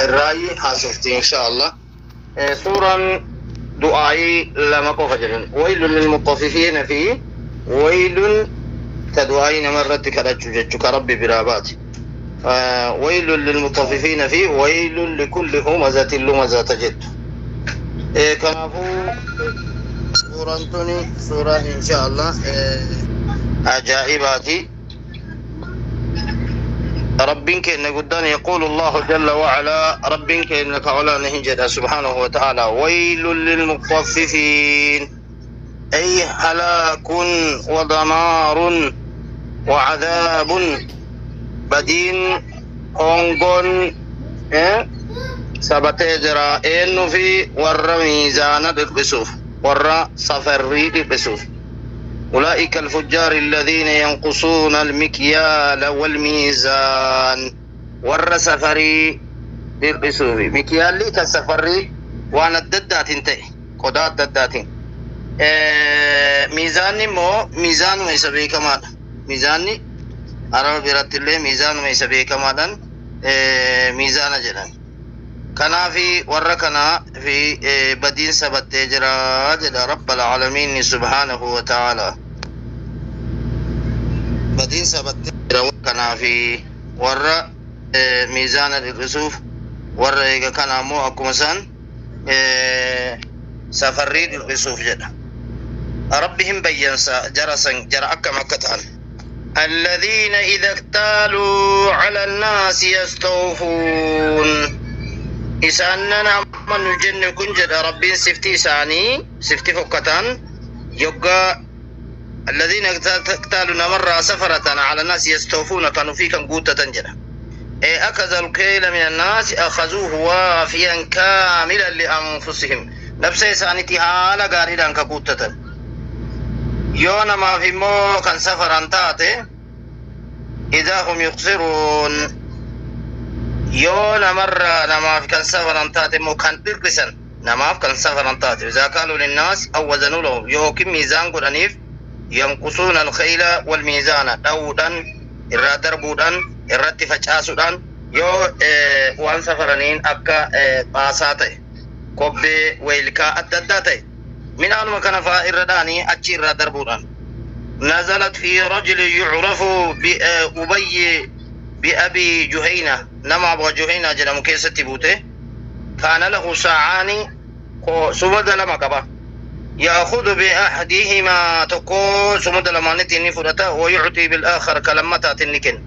الرأي حاسفتي إن شاء الله. سورة دعائي لما قفجرن ويل للمطففين فيه ويل تدعائي مرتك رجوجك ربي برابات. ويل للمطففين فيه ويل لكل همزة لمزة تجد. كنافو سورة إن شاء الله عجائباتي. ربك إن قدان يقول الله جل وعلا ربك إنك علا نهجد سبحانه وتعالى ويل للمطففين أي هلاك ودمار وعذاب بدين أنقن سبتجرا إنه في ور ميزان بالبسوف ور سفري بالبسوف. أولئك الفجار الذين ينقصون المكيال والميزان ور سفري بالبسوف. مكيال لي كسفري وانا الددات انتهي قدات ددات. ميزاني مو ميزان ما يسبي كمان ميزاني أرى برات الله ميزان ما يسبي كمان ميزان جلان كنا في وركنا في بدين سبت جرا جل رب العالمين سبحانه وتعالى. بدين سبت جرا كنا في ور ميزان الرسوف ور كنا مو أكمسان سفريد الرسوف جدا. ربهم بينسا جرسا جرا أكما كتان الذين إذا اكتالوا على الناس يستوفون. إساننا من الجن كنجد ربين سفتي ساني سفتي فكتان يقى الذين اقتالوا مرة سفرة على الناس يستوفون كانوا فيك قوتة تنجرة. أخذ الكيل من الناس أخذوه وافيا كاملا لأنفسهم نفسي ساني تهالا قاردا كقوتة يونا ما في مو كان سفرا تاتي إذا هم يقصرون. يونا مرة نما في كان سفرا تاتي مو كان ترقسن نما في كان سفرا تاتي إذا قالوا للناس أو وزنوا لهم يوكم ميزان قرانيف ينقصون الخيل والميزان دودا إرا دربودا إرا تفجاسودا يو وان سفرانين أكا باساتي كوبي ويلكا أدداتي من أنما كان فائر داني أتشير دربودا. نزلت في رجل يعرف بأبي جهينة نما أبو جهينة جل مكيسة تبوته كان له ساعان سمد لما كبا يأخذ بأحدهما تقول سمد لما نتني فرتا ويعطي بالآخر كلمتات النكن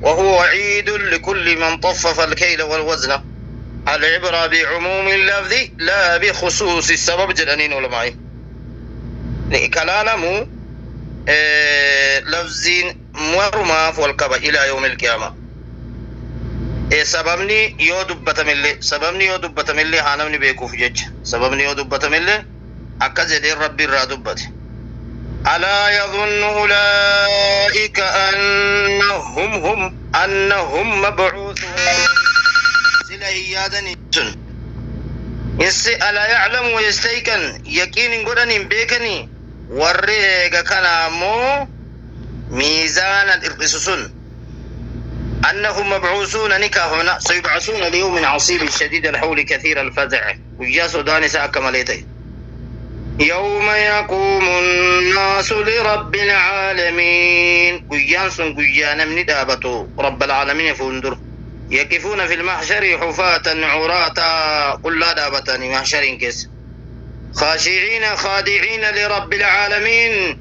وهو عيد لكل من طفف الكيل والوزن. العبرة بعموم اللفظ لا بخصوص السبب جلانين علماء. كلامه لفظين مرمى والكبا إلى يوم القيامة. سببني يودب بتملي هانمني بيكوف جج سببني يودب بتملي أكزد ربي رادبت. ألا يظن أولئك أنهم مبعوثون سلهيادن ألا يعلم ويستيقن يقين قدن بيكني ورّيك كلامه ميزان الإرقصصون أنهم مبعوثون نكاهنا سيبعثون ليوم عصيب شديد الحول كثير الفزع وياسو داني سأكمليتي يوم يقوم الناس لرب العالمين ويانسون قيانا من دابته رب العالمين فندر يقفون في المحشر حفاة عراة قل لا دابتني محشر كس خاشعين خادعين لرب العالمين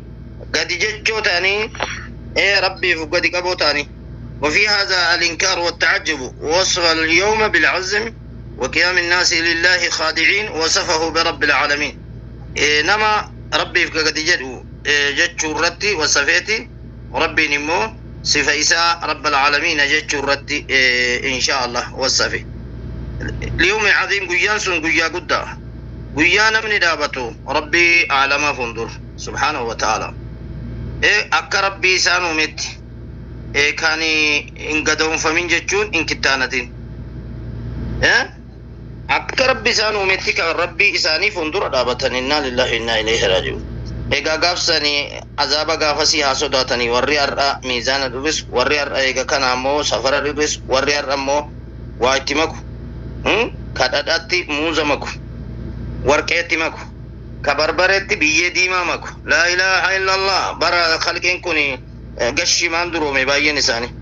قد ججوتاني ربي فقد قبوتاني. وفي هذا الإنكار والتعجب وصف اليوم بالعزم وقيام الناس لله خادعين وصفه برب العالمين. نما ربي فقد ججو الرتي وصفيتي ربي نمو صفة إساء رب العالمين ججو الرتي إن شاء الله وصفي. اليوم عظيم قيان سن قيا قدا قيانا من دابته ربي أعلم فندر سبحانه وتعالى. أكا ربي سانو مت كاني إن قدهم فمن جتشون إن كتانتين أكا ربي سانو مت كربي إساني فندر دابتن إنا لله إنا إليه راجعون. إيجا قافسني عذاب قافسي هاسوداتني ورّي أرّا ميزان الربس ورّي أرّا إيجا كان أمو سفر الربس ورّي أرّا أمو وايتمكو kadhadhaatti muuza maku warqeetti maku kabarbareetti biyyee diimaa maku laa ilaaha illallah bara khalqiin kun gashimaan duroome baay'een isaanii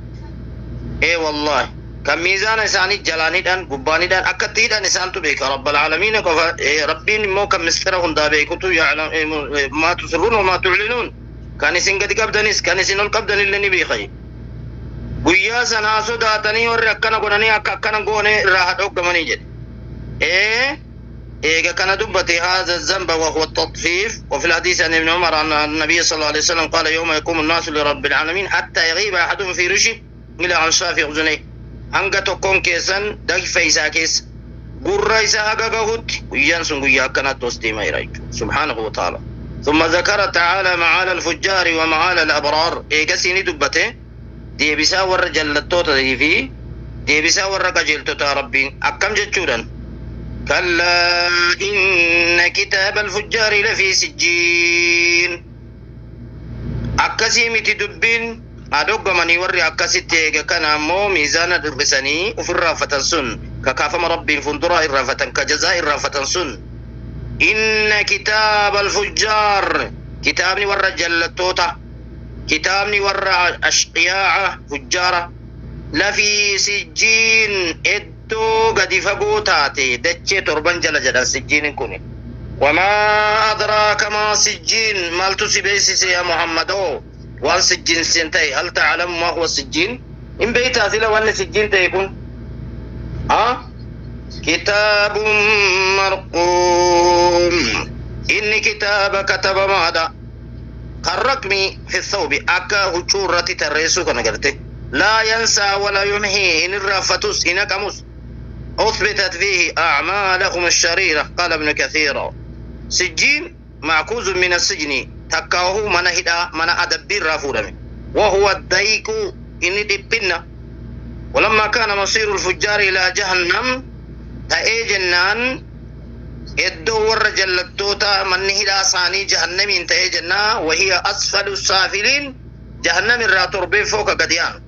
wallahi kan miizaana isaanii jalaanidhaan gubbaanidhaan akkattiidhaan isaantu beeka rabbal aalamiin qofa rabbiin immoo kan mistira hundaa beekutu maa tusirruun wamaa tuclinuun kan isin gadi qabdanis kan isin ol qabdanillee ni beeka guyyaa sanaa sodaatanii warri akkana godhanii akka akkana goone irraa hadhooggamanii jedhe إيه كان دبتي هذا الذنب وهو التطفيف وفي الحديث عن ابن عمر أن النبي صلى الله عليه وسلم قال يوم يقوم الناس لرب العالمين حتى يغيب أحدهم في رشب إلى أنصاف أذنيه hanga tokkoon keessan dagfa isaa keessa gurra isaa haga gahutti guyyaan sun guyyaa akkanatti os deemaa jira jechuudha subhaanahu wa ta'ala ثم ذكر تعالى معال الفجار ومعال الأبرار إيجاسيني دبته ديبسا ور جلتوتا في ديبسا ور قجلتوتا ربين أكم جتشورا كلا إن كتاب الفجار لفي سجين أكسيمي تدبين أدوغ مني وري أكاسيتي كان أمو ميزان الرساني وفي الرافة سن ككافم ربي فندرا الرافة كجزاء الرافة سن إن كتاب الفجار كتابني ورا جلتوتا كتابني ورا أشقياء فجارة لفي سجين إدو قد فقوتاتي دتشي تربان جل سجين كوني وما أدراك ما سجين مالتو سبيسي يا محمد وان سجين سنتي هل تعلم ما هو السجين إن بيتاتي لو أن سجين تيكون كتاب مرقوم إن كتاب كتب ماذا قرقمي في الثوب أكا هجورة ترسو كنقرته لا ينسى ولا يمحي إن الرافتوس إن كموس أثبتت فيه أعمالهم الشريرة قال ابن كثير سجين معكوز من السجن تكاوه من هدا من أدبير رافورمي وهو الضيق إن دبنا ولما كان مصير الفجار إلى جهنم تأي جنان إدو ورجل التوتا من هدا صاني جهنم انتأي جنان وهي أسفل السافلين جهنم الراتور بفوق قديان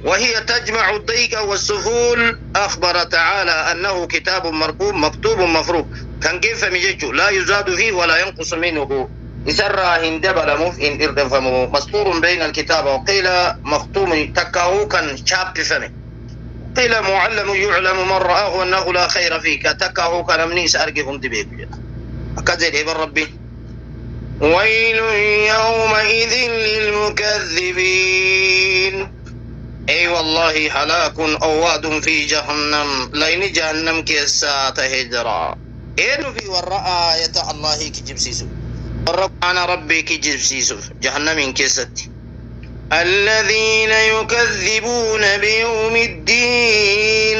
وهي تجمع الضيق والسفول أخبر تعالى أنه كتاب مرقوم مكتوب مفروق كان كيف مججو لا يزاد فيه ولا ينقص منه يسرى هندبل مفئن إردفمه مسطور بين الكتاب وقيل مختوم تكاهو كان شاب فمه قيل معلم يعلم من رآه أنه لا خير فيك تكاهو كان منيس أرقهم دبيك أكذل إبن ربي ويل يومئذ للمكذبين أي والله هلاك أواد في جهنم لين جهنم كيسا تهجرا إنه في وراء آية الله كجب سيسو ورقنا ربي كجب سيسو جهنم كيست الذين يكذبون بيوم الدين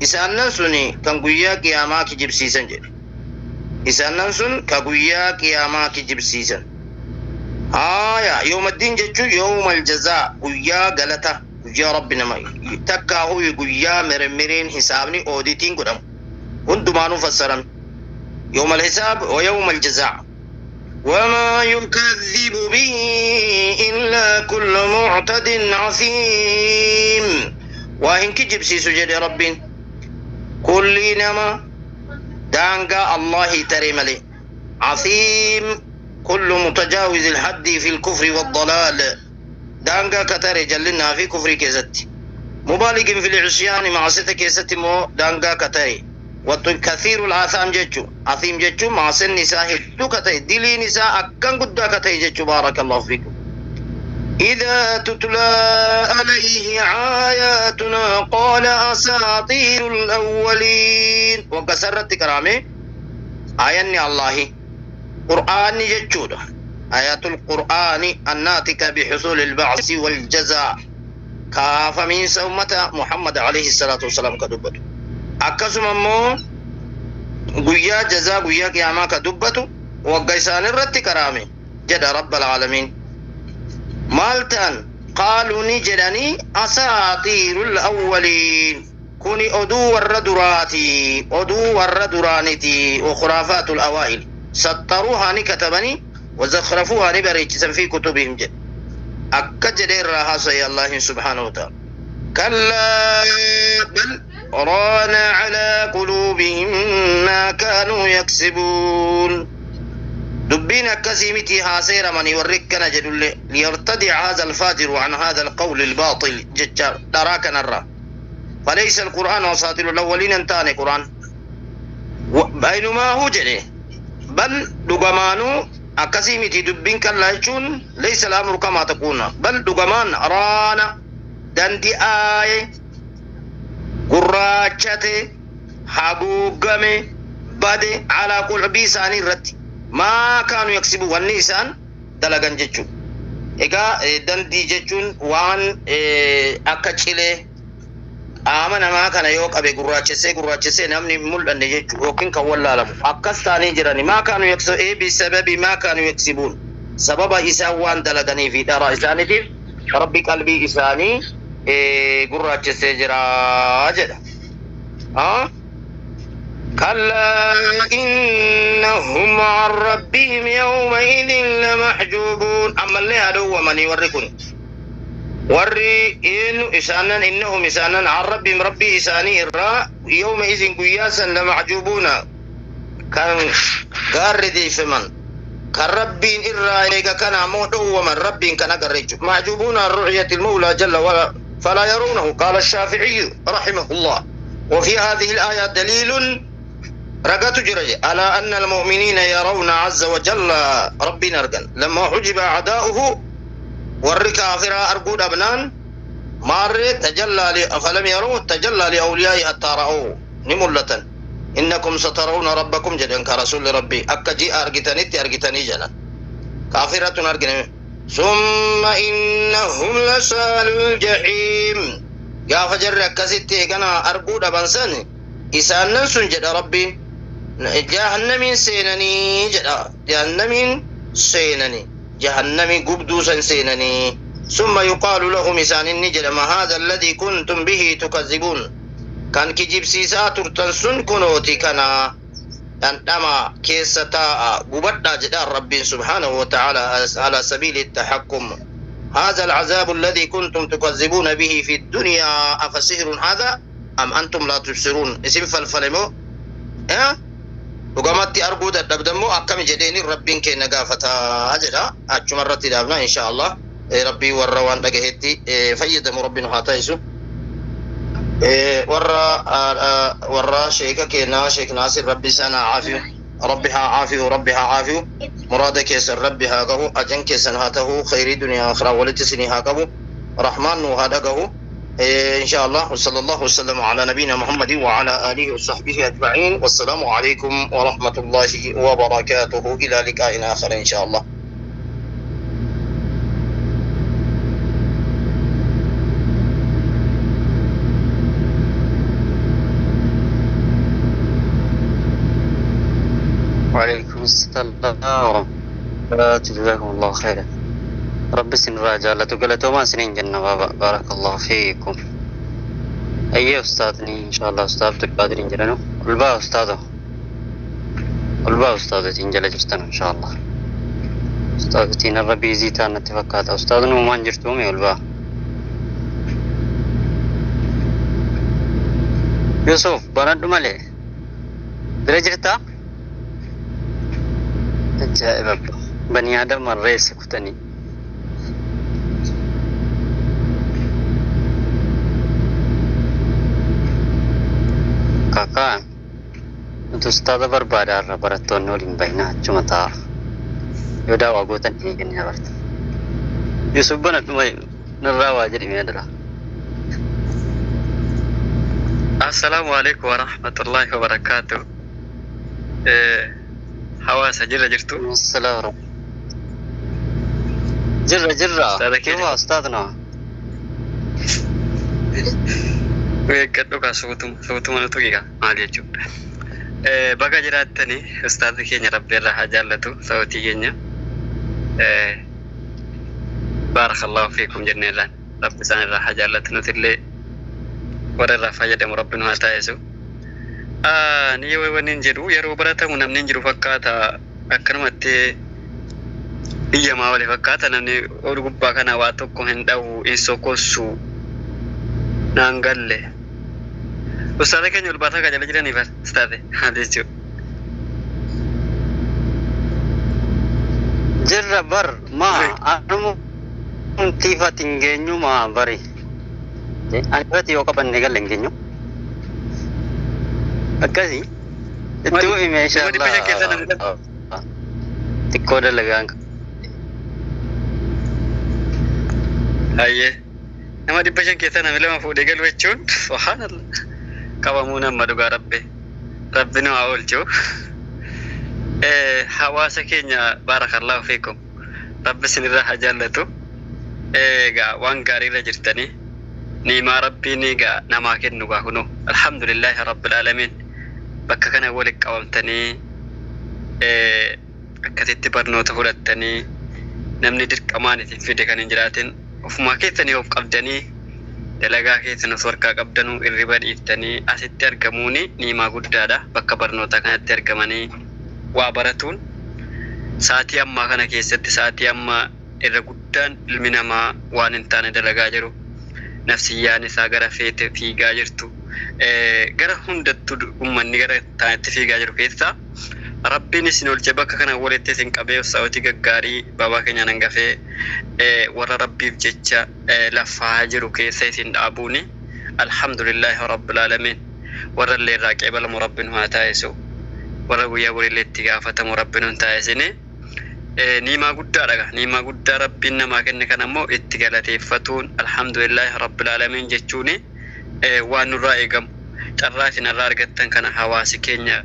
إسان ننسوني كان قويا قياما كجب سيسن جري إسان ننسون كقويا قياما كجب سيسن يوم الدين جتشو يوم الجزاء قويا غلطة يا ربنا ما تكاهو يقويا مرمرين حسابني أوديتين قدام وندمانو فسرن يوم الحساب ويوم الجزاء وما يكذب به إلا كل معتد عظيم وإن كجب سيسو جدي ربين كل نما دانقا الله ترملي عظيم كل متجاوز الحد في الكفر والضلال دانقا كتر جلنا في كفر كيستي مبالغ في العصيان مع ستة كيستي مو دانقا كتري وكثير الآثام جتشو عظيم جتشو مع سن نساء هدو كتاي دلي نساء أكن قد كتاي جتشو بارك الله فيكم إذا تتلى عليه آياتنا قال أساطير الأولين وكسرت كرامي آياني الله قرآن جتشو ده آيات القرآن الناتكة بحصول البعث والجزاء كاف من سومة محمد عليه الصلاة والسلام كدبته أكسم أمو قويا جزاء قويا قياما كدبته وقيسان الرد كرامي جد رب العالمين مالتان قالوا نجدني أساطير الأولين كوني أدو الردراتي أدو الردرانتي وخرافات الأوائل سطروها نكتبني وزخرفوها نبريجسا في كتبهم جد أكجد الرهاصي الله سبحانه وتعالى كلا بل ران على قلوب بما كانوا يكسبون دبين كسيمتي هاسير من يوركنا جدل ليرتدع هذا الفاجر عن هذا القول الباطل ججار دراك نرى فليس القرآن وساطر الأولين انتاني قرآن بينما هو جده بل دقمانو أكسيمتي دبين كاللاجون ليس الأمر كما تقولون بل دقمان رانا دندي آي قراجته حقوقمي بدي على قلبي ساني رتي ما كانوا يكسبوا والنيسان دلقان جيجون إيقا دندي جيجون وان أكتشيلي آمنا ما كان يوك أبي قراجسي نمني ملدن جيجون وكين كوالا لهم أكستاني جراني ما كانوا يكسبوا بسبب ما كانوا يكسبون سبب إساوان دلقاني في دارا إساني دي ربي قلبي إساني قراجسي جرا جدا كلا إنهم عن ربهم يومئذ لمحجوبون أما اللي هذا هو من يوركني وري إنهم إسانا عن ربهم ربي إساني الراء يومئذ قياسا لمحجوبون كان قاردي في من كالربين الراء كان موته ومن ربين كان قريج محجوبون عن رؤية المولى جل وعلا فلا يرونه قال الشافعي رحمه الله وفي هذه الآية دليل رقت جرج على أن المؤمنين يرون عز وجل ربنا أرقن لما حجب أعداؤه والكافر أرقود أبنان مار تجلى فلم يروا تجلى لأولياء حتى رأوه نملة إنكم سترون ربكم جدا كرسول ربي أكجي أرقتني جنا كافرة أرقن ثم إنهم لسالوا الجحيم قاف جر كسيتي كنا أرقود أبنسان إسان سنجد ربي جهنم سينني جدا جهنم قبدوسا سينني ثم يقال لهم إسان النجد ما هذا الذي كنتم به تكذبون كان كجيب سيسا ترتنسن كنوتي كنا أنما كيستا قبدا جدا ربي سبحانه وتعالى على سبيل التحكم هذا العذاب الذي كنتم تكذبون به في الدنيا أفسحر هذا أم أنتم لا تبصرون اسم فالفلمو وقامت أرقود الدبدمو أكم جديني ربين كي نقافة أجدا أجمرت دابنا إن شاء الله ربي والروان دقهتي فيدم ربنا هاتيسو ورا شيكا كينا شيك ناصر ربي سانا عافيو ربها عافيو مرادك يسر ربها قهو أجن كيسن هاته خيري دنيا آخرى ولتسني هاقبو رحمن وهذا قهو إن شاء الله وصلى الله وسلم على نبينا محمد وعلى آله وصحبه أجمعين والسلام عليكم ورحمة الله وبركاته إلى لقاء آخر إن شاء الله. وعليكم السلام ورحمة الله جزاكم الله خيرا رب سن راجالة قلتوا ما سنين جنة بارك الله فيكم أي أستاذني إن شاء الله أستاذ تقادرين جلنو قلبا أستاذة تنجل جرتنا إن شاء الله أستاذتين الربي زيتان اتفقات أستاذنا ومان جرتومي قلبا يوسف بارد مالي درجتا أجائب بني آدم الرئيس كتني kakak untuk ustadz berbada beratun nuling baina cuma tak yaudah wagotan ini kan ya bart Yusuf banget mai narawa jadi ini adalah Assalamualaikum warahmatullahi wabarakatuh hawa sajira jirtu Assalamualaikum jirra kima ustadzna Kaddo ka suutum manatu giga maali jechuudha. Baga jiraattanii ustaadhi keenya rabbi irraa haa jaallatu sautii keenya. Barakallahu fiikum jenneerraan rabbi isaan irraa haa jaallatu nutillee warra irraa fayyadamu rabbi nu haa taasisu. Ni wannin jedhu yeroo baratamu namni hin jiru fakkaata akkanumatti biyya maa wali fakkaata namni ol gubbaa kana waa tokko hin dhawu hin sokossu naan galle. Ustaadha keenya ulbaataa kan jala jiranii bar ustaadhe haa jechuudha. bar ma anu tifa tinggenyu ma bari an berarti yo kapan negal lenggenyu akasi itu inshallah tikko dalagang aye nama dibashan kita nama lama fude gal wechun subhanallah kawamuna maduga rabbina awolcho hawasa kenya barakallahu fikum rabbi sinirra hajallatu ga wangari la jirtani ni ma rabbini ga nama kennu ga kuno alhamdulillah rabbil alamin bakka kana wali qawamtani akkatitti barnoota fudhattanii namni dirqamaanitiin fide kan hin jiraatin ofuma keessanii of qabdanii dalagaa keessan of harkaa qabdanuu irriba dhiiftanii asitti argamuuni niimaa guddaadha bakka barnootaa kanatti argamanii waa baratuun saatii ammaa kana keessatti saatii ammaa irra guddaan ilmi namaa waan hin taane dalagaa jiru nafsiyyaan isaa gara feete fiigaa jirtu gara hundattu ummanni gara taanetti fiigaa jiru keessaa rabbiin isin olche bakka kana walitti isin qabee saawwatii gaggaarii babaa keenya hangafee warra rabbiif jecha lafaa jiru keessa isin dhaabuuni alhamdulillahi rabbil alamin warra illee irraa qeebalamu rabbiin haa taasisu warra guyyaa boriillee itti gaafatamu rabbiin haa taasisine niimaa guddaadha niimaa guddaa rabbiin namaa kenne kan ammoo itti galateeffatuun alhamdulillahi rabbil alamin jechuuni waan nurraa eegamu carraa isin irraa argattan kana hawaasi keenya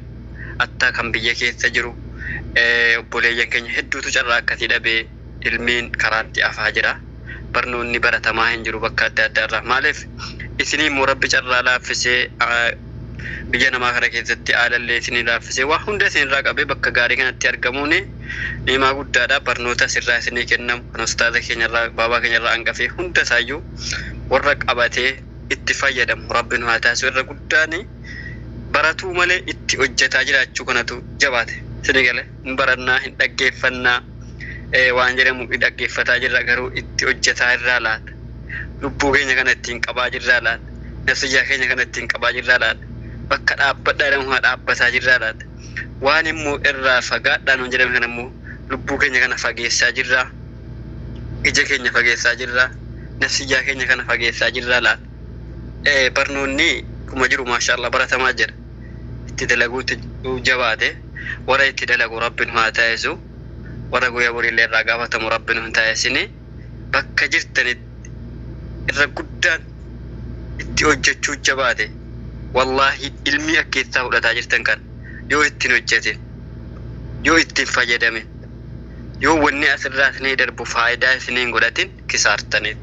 atta kan biyya keessa jiru obboleeyyan keenya hedduutu carraa akkasii dhabee ilmiin karaatti afaa jira barnoonni baratamaa hin jiru bakka adda addaarraa maaliif isinii immoo rabbi carraa laaffisee biyya namaa kana keessatti aalallee isinii laaffisee waa hunda isinirraa qabee bakka gaarii kanatti argamuuni niimaa guddaadha barnoota sirraa isinii kennamu kan ustaaza keenyarraa baabaa keenyarraa hangafee hunda isaayyuu warra qabatee itti fayyadamu rabbiin haa taasisu irra guddaani baratuu malee itti hojjetaa jiraachuu kanatu jabaate sinigale hin barannaa hin dhaggeeffannaa waan jedhamu dhaggeeffataa jirra garuu itti hojjetaa irraa laata lubbuu keenya kana ittiin qabaa jirraa laata nafsiyyaa keenya kana ittiin qabaa jirraa laata bakka dhaabbadhaa jedhamu haa dhaabbataa jirraa laata waan immoo irraa fagaadhaan hin jedhame kana immoo lubbuu keenya kana fageessaa jirraa ija keenya fageessaa jirraa nafsiyyaa keenya kana fageessaa jirraa laata barnoonni kuma jiru maashaallah baratamaa jira itti dalaguutti jabaate warra itti dalagu rabbiin haa taasisu warra guyyaa boriillee irraa gaafatamu rabbiin haa taasisine bakka jirtanitti irra guddaan itti hojjechuu jabaate wallahi ilmi akkeessaa fudhataa jirtan kan yoo ittiin hojjete yoo ittiin fayyadame yoo wanni asirraa isinii darbu faayidaa isiniin godhatin kisaartaniit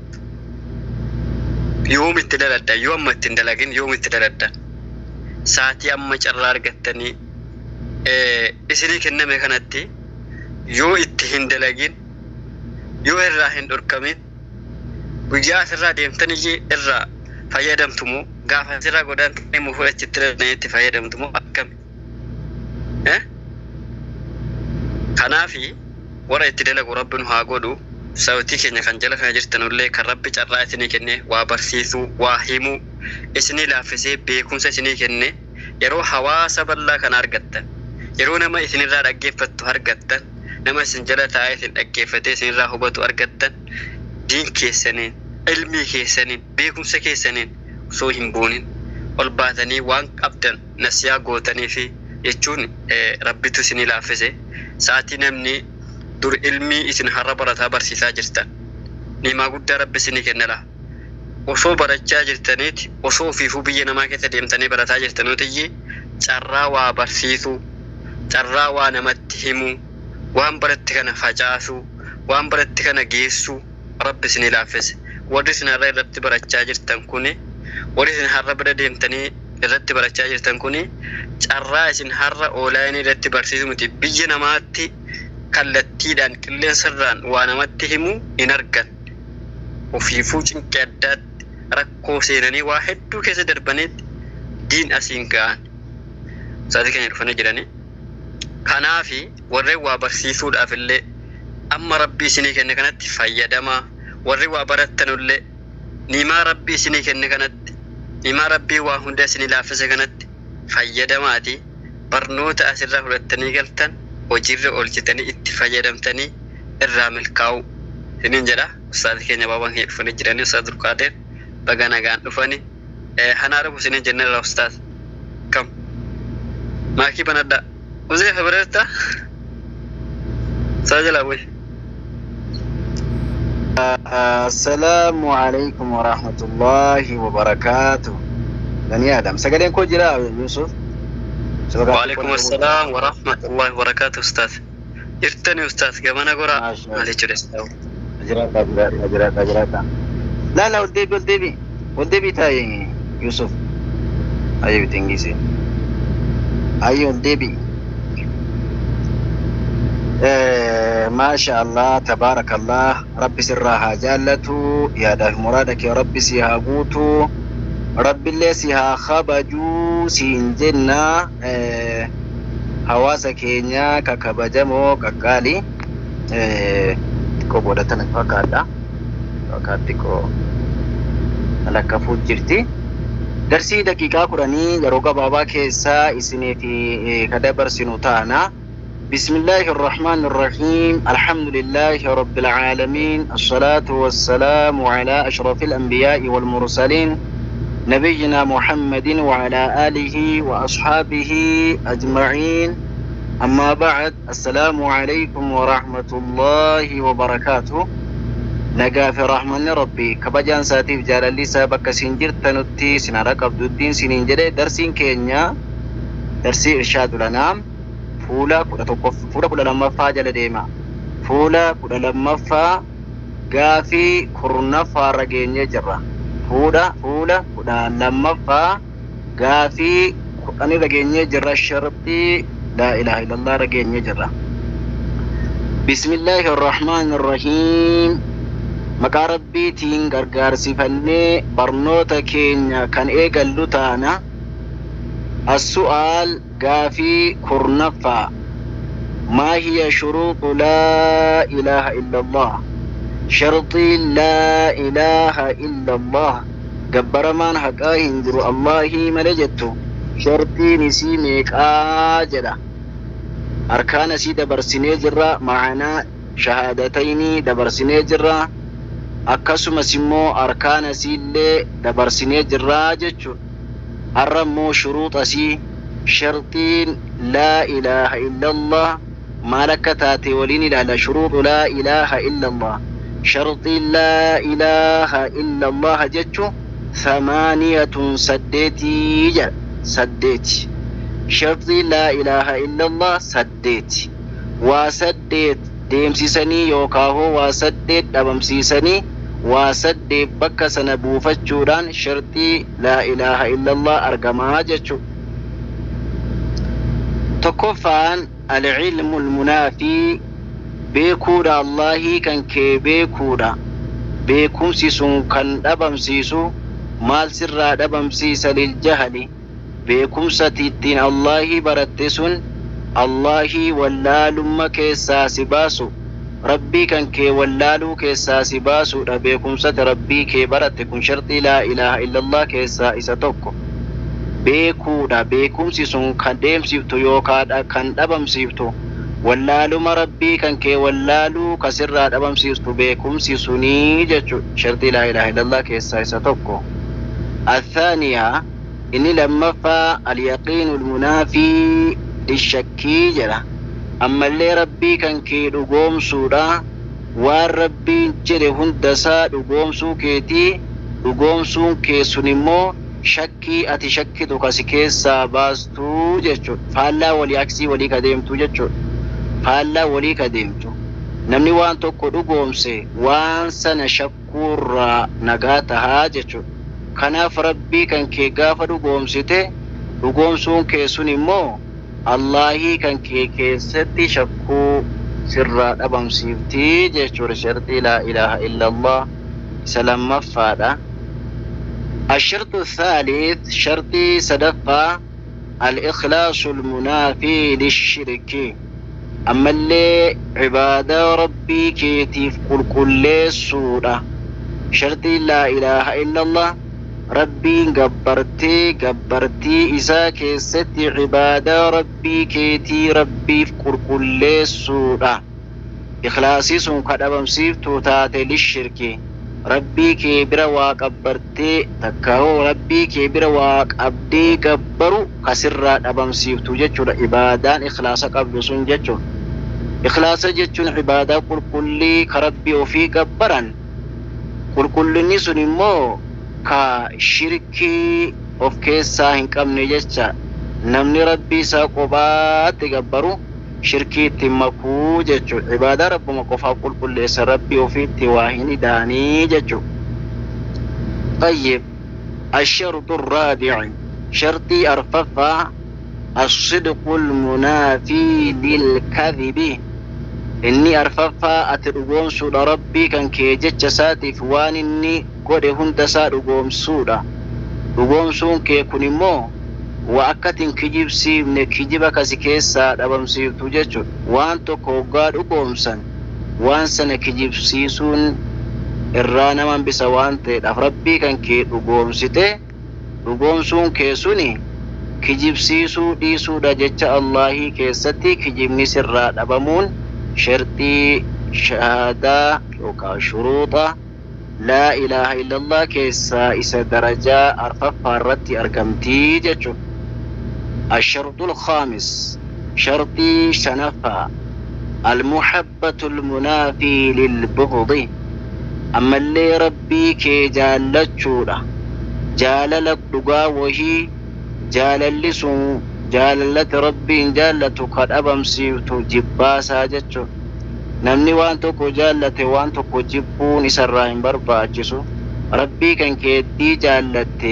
yoom itti daladda yoo amma ittiin dalagin yoom itti daladda saatii amma carraa argattanii isinii kenname kanatti yoo itti hin dalagin yoo irraa hin dhorkamin guyyaa asirraa deemtanii irraa fayyadamtumoo gaafa asirraa godaantanii immoo fudhachitti danda'etti fayyadamtumoo akkami kanaafi warra itti dalagu rabbiin haa godhu sautii keenya kan jala kana jirtanullee kan rabbi carraa isinii kenne waa barsiisuu waa himuu isinii laaffisee beekumsa isinii kenne yeroo hawaasa bal'aa kana argattan yeroo nama isinirraa dhaggeeffattu argattan nama isin jala taa'ee isin dhaggeeffatee isinirraa hubatu argattan diin keessaniin ilmii keessaniin beekumsa keessaniin osoo hin buunin ol baatanii waan qabdan nasiyaa gootanii fi jechuun rabbitu isinii laaffise sa'aatii namni dur ilmii isin har'a barataa barsiisaa jirtan niimaa guddaa rabbi isinii kennala osoo barachaa jirtaniiti osoo ofiifuu biyya namaa keessa deemtanii barataa jirtanuutiyyee carraa waa barsiisuu carraa waa namatti himuu waan baratti kana facaasuu waan baratti kana geessuu rabbi isinii laaffise warri isin har'a irratti barachaa jirtan kuni warri isin har'a bira deemtanii irratti barachaa jirtan kuni carraa isin har'a oolaayinii irratti barsiisuu miti biyya namaatti kallattiidhaan qilleensarraan waa namatti himuu hin argan ofiifuu cinqii addaatti rakkoo seenanii waa hedduu keessa darbaniitti diin asiin ga'an saatii keenya dhufanii jiranii kanaafi warreen waa barsiisuudhaaf illee amma rabbii isinii kenne kanatti fayyadamaa warri waa barattanullee niimaa rabbii isinii kenne kanatti niimaa rabbii waa hunda isinii laaffise kanatti fayyadamaati barnoota asirraa fudhattanii galtan hojiirra oolchitanii itti fayyadamtanii الرامل كاو سنين جدا أستاذ كينيا بابا هيك فنجراني أستاذ القادر بغانا غان دفاني هنعرف سنين جنرال أستاذ كم ما كي بندا وزي خبرتا ساجل أبوي. السلام عليكم ورحمة الله وبركاته. بني آدم سجلين كل جلاء يوسف. وعليكم السلام ورحمة الله وبركاته أستاذ. يرتني أستاذ كمان أقرأ على جرس. أجرات. لا ودي تاي يوسف. أيوة تنجيسي. أيوة ودي. ما شاء الله تبارك الله ربي سرها جالته يا ده مرادك يا ربي سيها قوتو ربي اللي سيها خبجو سينجنا حواسا كينيا ككبجمو ككالي كو بودتنا فكادا فكاتيكو لك فوجرتي درسي دقيقة قراني يروغا بابا كيسا إسني في كدبر سنوتانا. بسم الله الرحمن الرحيم الحمد لله رب العالمين الصلاة والسلام على أشرف الأنبياء والمرسلين نبينا محمد وعلى آله وأصحابه أجمعين أما بعد السلام عليكم ورحمة الله وبركاته. نجا في رحمن ربي كبجان ساتيف جالالي سابك سنجر تنتي سنارك عبد الدين سننجر درسين كينيا درسي إرشاد الأنام فولا كودا لما فاجل ديما فولا كودا لما فا غافي كورنا فارجيني جرا فولا كودا لما فا غافي كورنا رجيني جرا شرطي لا إله إلا الله رجيني جرا. بسم الله الرحمن الرحيم مقا ربي تين غرغار سفني برنوتا كينيا كان إيقالو تانا. السؤال غافي كورنفا ما هي شروط لا إله إلا الله شرطي لا إله إلا الله جبر من حقا هندر الله ملجتو شرطي نسيميك آجرة أركان سي دبر سنيجرة معنا شهادتين دبر سنيجرة أكسو مسمو أركان سي اللي دبر سنيجرة جتشو الرمو شروط أسي شرطين لا إله إلا الله مالكتاتي ولين على شروط لا إله إلا الله شرطين لا إله إلا الله جتشو 8 سديتي شرطي لا إله إلا الله سديتي وسديت ديمسيسني يوكاهو وسديت دبمسيسني وسدي بكا سنبو فجوران شرطي لا إله إلا الله أرقما جتشو. تكفان العلم المنافي بيكودا الله كان كي بيكودا بيكم سيسون كان دبم سيسو مال سرا دبم سيسا للجهل بيكم ستيتين الله برتسون الله ولا لما كيسا سباسو ربي كان كي ولالو كيسا سباسو ربيكم ست ربي كي برتكم شرطي لا إله إلا الله كيسا إساتوكو بيكودا بيكم سيسون كان ديم سيبتو يوكادا كان دبم سيبتو ولالو ما ربي كان كي ولالو كسرا دبم سيبتو بيكم سيسوني جتشو شرطي لا إله إلا الله كيسا إساتوكو. الثانية إني لما فا اليقين المنافي للشكي جرا أما اللي ربي كان كي لقوم سودا والربي جري هندسا لقوم سو كيتي لقوم سو كي سنمو شكي أتي شكي دوكاسي كيسا باستو جتشو فالا ولي أكسي ولي كديمتو جتشو فالا ولي كديمتو نمني وان توكو لقوم سي وان سنة شكور نغاتها جتشو كناف ربي كان كي غافا لقوم سيتي لقوم سو كي سنمو الله كان كي ستي شكو سر أبم سيفتي جيشور شرطي لا إله إلا الله سلام مفادا. الشرط الثالث شرطي صدقة الإخلاص المنافي للشرك أما اللي عبادة ربي كيتيف كل سورة شرطي لا إله إلا الله ربي قبرتي إسا كيستي عبادة ربي كيتي ربي في كل سورة ikhlaasii sun kadhabamsiiftuu taate lishirki rabbii kee bira waa qabbartee takkahoo rabbii kee bira waa qabdee gabbaru kasirraa dhabamsiiftuu jechuudha ibaadaan ikhlaasa qabdu sun jechuudha. Ikhlaasa jechuun ibaadaa qulqullii ka rabbii ofii gabbaran qulqullinni sun immoo ka shirkii of keessaa hin qabne jecha namni rabbii isaa qobaatti gabbaru shirkii itti makuu jechuudha. Ibaadaa rabbuma qofaa qulqulleessa rabbii ofiitti waa hin hidhaanii jechuudha. طيب الشرط الرابع شرطي أرففا الصدق المنافي للكذب إني أرففا أترقوم سودا ربي كان كيجتش ساتي فوان إني قد هندسا رقوم سودا رقوم سون كيكوني مو وأكتن كجيب سيبني كجيبا كسيكيسا دابم سيب توججو وان توكو قاد رقوم سن وان سن كجيب سيسون إرانا من بسوان تيد أفربي كان كي رقوم سيتي رقوم سون كيسوني كجيب سيسو دي سودا جتش الله كيستي كجيب نسر دابمون شرطي شهادة وكا شروطة لا إله إلا الله كيسا إسا درجة أرفف فارتي أرقمتي جتشو. الشرط الخامس شرطي شنفا المحبة المنافي للبغض أما اللي ربي كي جالتشو جاللك دقا وهي جاللسو جاللت ربي جالتو قد أبمسيوتو جباسا جتشو. namni waan tokko jaallate waan tokko jibbuun isarraa hin barbaachisu rabbii kan keetti jaallatte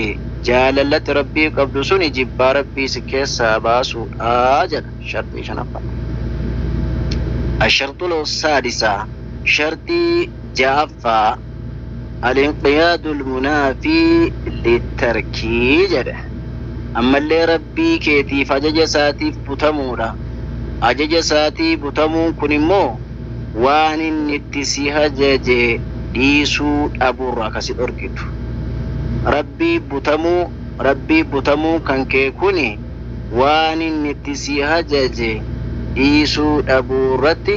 jaalallatti rabbii qabdu suni jibbaa rabbii si keessaa baasuudha jedha shartii shanaffaa. الشرط السادس شرطي جافا الانقياد المنافي للتركي أما اللي ربي كيتي فجج ساتي بتمورا أجج ساتي بتمون كنمو waan inni itti si hajaje dhiisuu dhabuurraa kasi dhorkitu rabbii butamuu kan kee kuni waan inni itti si hajaje dhiisuu dhabuurratti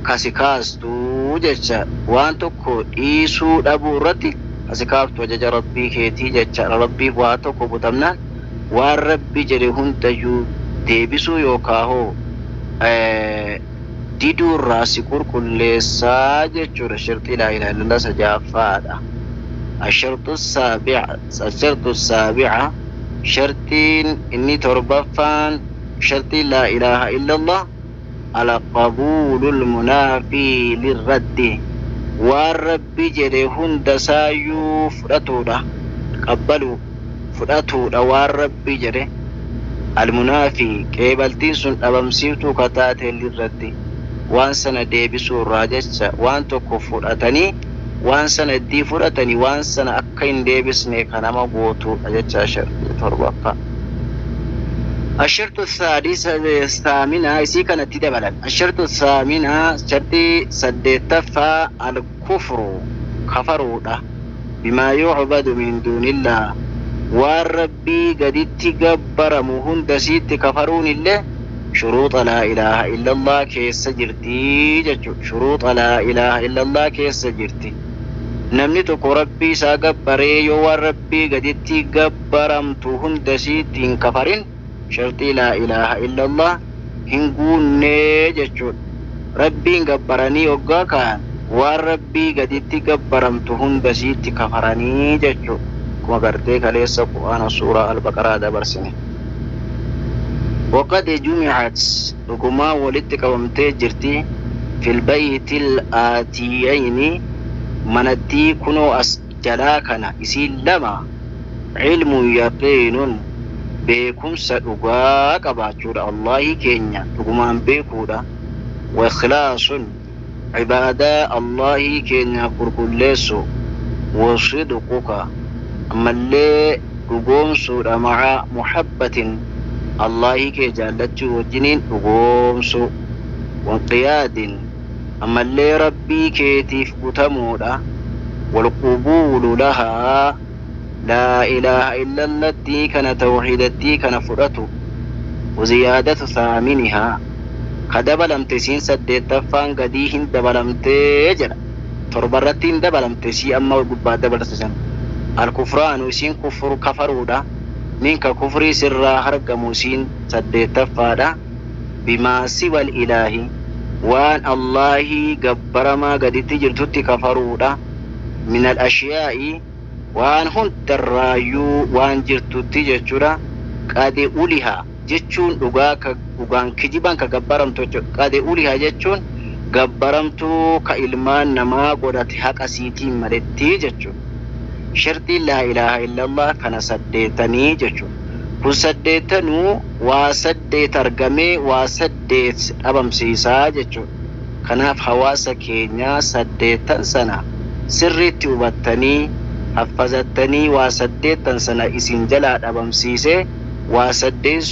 kasi kaastuu jecha waan tokko dhiisuu dhabuurratti kasi kaaftu ajaja rabbii keetii jecha rabbii waa tokko butamnaan waan rabbii jedhe hundayyuu deebisuu yookaahoo ديدو الراسي كل ساجة شرط لا إله إلا الله سجافادا. الشرط السابع شرطين إني تربفان شرط لا إله إلا الله على قبول المنافي للرد والرب جريهن دسايو فرطودا قبلوا فرطودا والرب جري المنافي كيبالتين سن أبمسيوتو كتاتي للرد وان سنة ديبسو راجتشا وان توكو فرأتني وان سنة دي فرأتني وان سنة أكين ديبسني كنما بوتو أجتشا شرط تربقا. الشرط الثامنة إسي كانت تدبلا. الشرط الثامنة شرطي سدتفا الكفر كفروا بما يعبد من دون الله والربي قد اتقبر مهندسيت كفرون الله شروط لا إله إلا الله كيس جرتي شروط لا إله إلا الله كيس جرتي نمني تكو ربي ساقبري يو ربي قدتي قبرمتو هندسيتين كفرين شرطي لا إله إلا الله هنقون ججو ربي قبرني وقاكا وربي قدتي قبرمتو هندسيتي كفرني ججو كما قرتيك ليس قرآن سورة البقرة دبرسني. وقد جمعت رقما ولدتك ومتجرتي في البيت الآتيين منتي كنو أسجلاكنا إسيل لما علم يقين بكم سأقاك باتشور الله كينيا رقما بكودا وإخلاص عبادة الله كينيا كركوليسو وصدقك أما اللي رقوم سورة مع محبة الله كي جالتشو وجنين وقومسو وانقياد أما اللي ربي كيتيف بتمودا والقبول لها لا إله إلا التي كان توحيدتي كان فرأتو وزيادة ثامنها كدبلمت سين سديت فان قديهن دبلمت جرا تربرتين دبلمت سي أما وقبا دبلتسن الكفران وسين كفر كفرودا منك كفري سر هرق موسين سديت فادا بما سوى الإله وان الله قبر ما قد تجرتت كفرودا من الأشياء وان هند الرايو وان جرتت جرتورا قد أولها جتشون dhugaan kijibaan ka gabbaramtu qade uliha jechuun gabbaramtu ka ilmaan namaa godhate haqa siitiin maletti jechuun shartii la ilaha illallah kana saddeetanii jechuun kun saddeetanuu waa saddeet argamee waa saddeet dhabamsiisaa jechuun kanaaf hawaasa keenya saddeetan sana sirriitti hubattanii haffazattanii waa saddeetan sana isin jalaa dhabamsiisee واسدين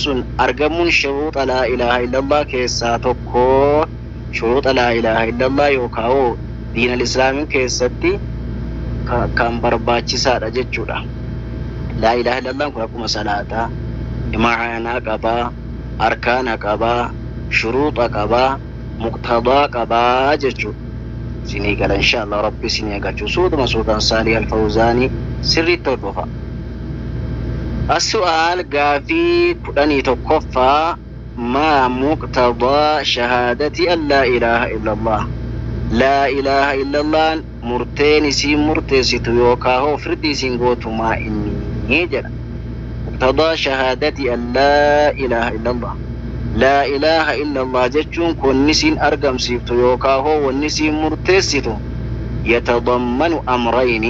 أرجمون شروط لا إله إلا الله كيساتوكو شروط لا إله إلا الله يوكاو دين الإسلام كيساتي كان برباتي سارة جتشورا لا إله إلا الله كلكم صلاة إماعنا كبا أركانا كبا شروط كبا مقتضى كبا جتشو سيني قال إن شاء الله ربي سيني قال سود مسعود صالح الفوزاني سري التوبة السؤال قافي كدني تكفى ما مقتضى شهادة أن لا إله إلا الله لا إله إلا الله مرتين سي مرتسي تيوكاهو فردي سنغوتو ما إني جل مقتضى شهادة أن لا إله إلا الله لا إله إلا الله جتشون كون نسين أرقم سيفتو يوكاهو والنسين مرتسيتو يتضمن أمرين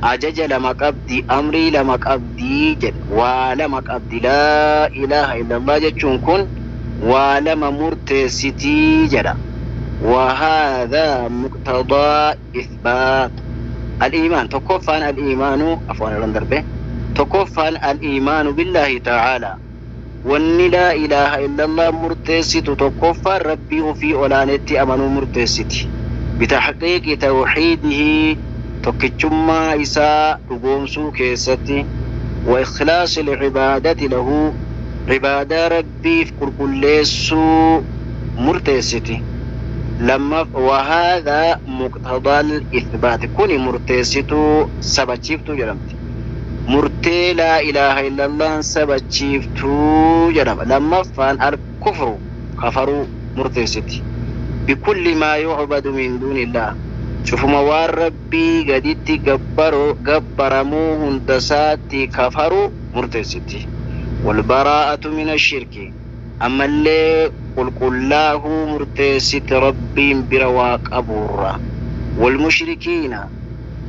أجج لما قبدي أمري لما قبدي جد ولما قبدي لا إله إلا الله جتشون كن ولما مرتسيتي جدا وهذا مقتضى إثبات الإيمان تكفان الإيمان عفوا رندربه تكفان الإيمان بالله تعالى وأن لا إله إلا الله مرتسيت تكفى ربي في أولانتي أمنوا مرتسيتي بتحقيق توحيده تكتشما إساء رقومسو كيستي وإخلاص العبادة له عبادة ربي في كل مرتسيتي لما وهذا مقتضى الإثبات كوني مرتسيتو سبتشيفتو جرمتي مرتي لا إله إلا الله سبتشيفتو جرم لما فان الكفر كفروا مرتسيتي بكل ما يعبد من دون الله شوفوا موار ربي قديتي قبرموه هندساتي كفروا مرتسيتي والبراءة من الشرك أما اللي قل الله مرتسيت ربي برواق أبورا والمشركين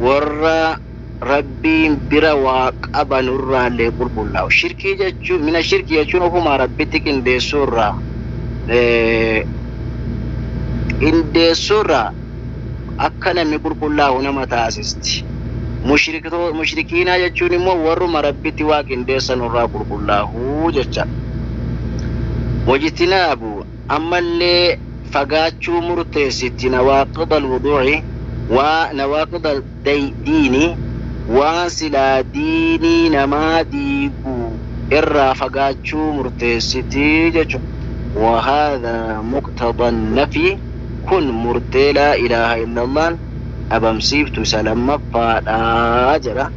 ورّا ربي برواق أبنورا اللي قل الله الشرك يجو من الشرك يجون هما ربتك إن دي سورة إن دي سورة أكنا مقول الله نما تاسستي مشركين يجون مو ورّا مربتي واق إن دي سنورا قل الله جتشا واجتنابوا أما اللي فقاتشو مرتسيت نواقض الوضوع ونواقض الدين وانسلا ديني نما ديبو إرى فقاتشو مرتسيت جتشو وهذا مقتضى النفي كن مرتي لا إله إلا الله أبا مسيبت سلام فاجرة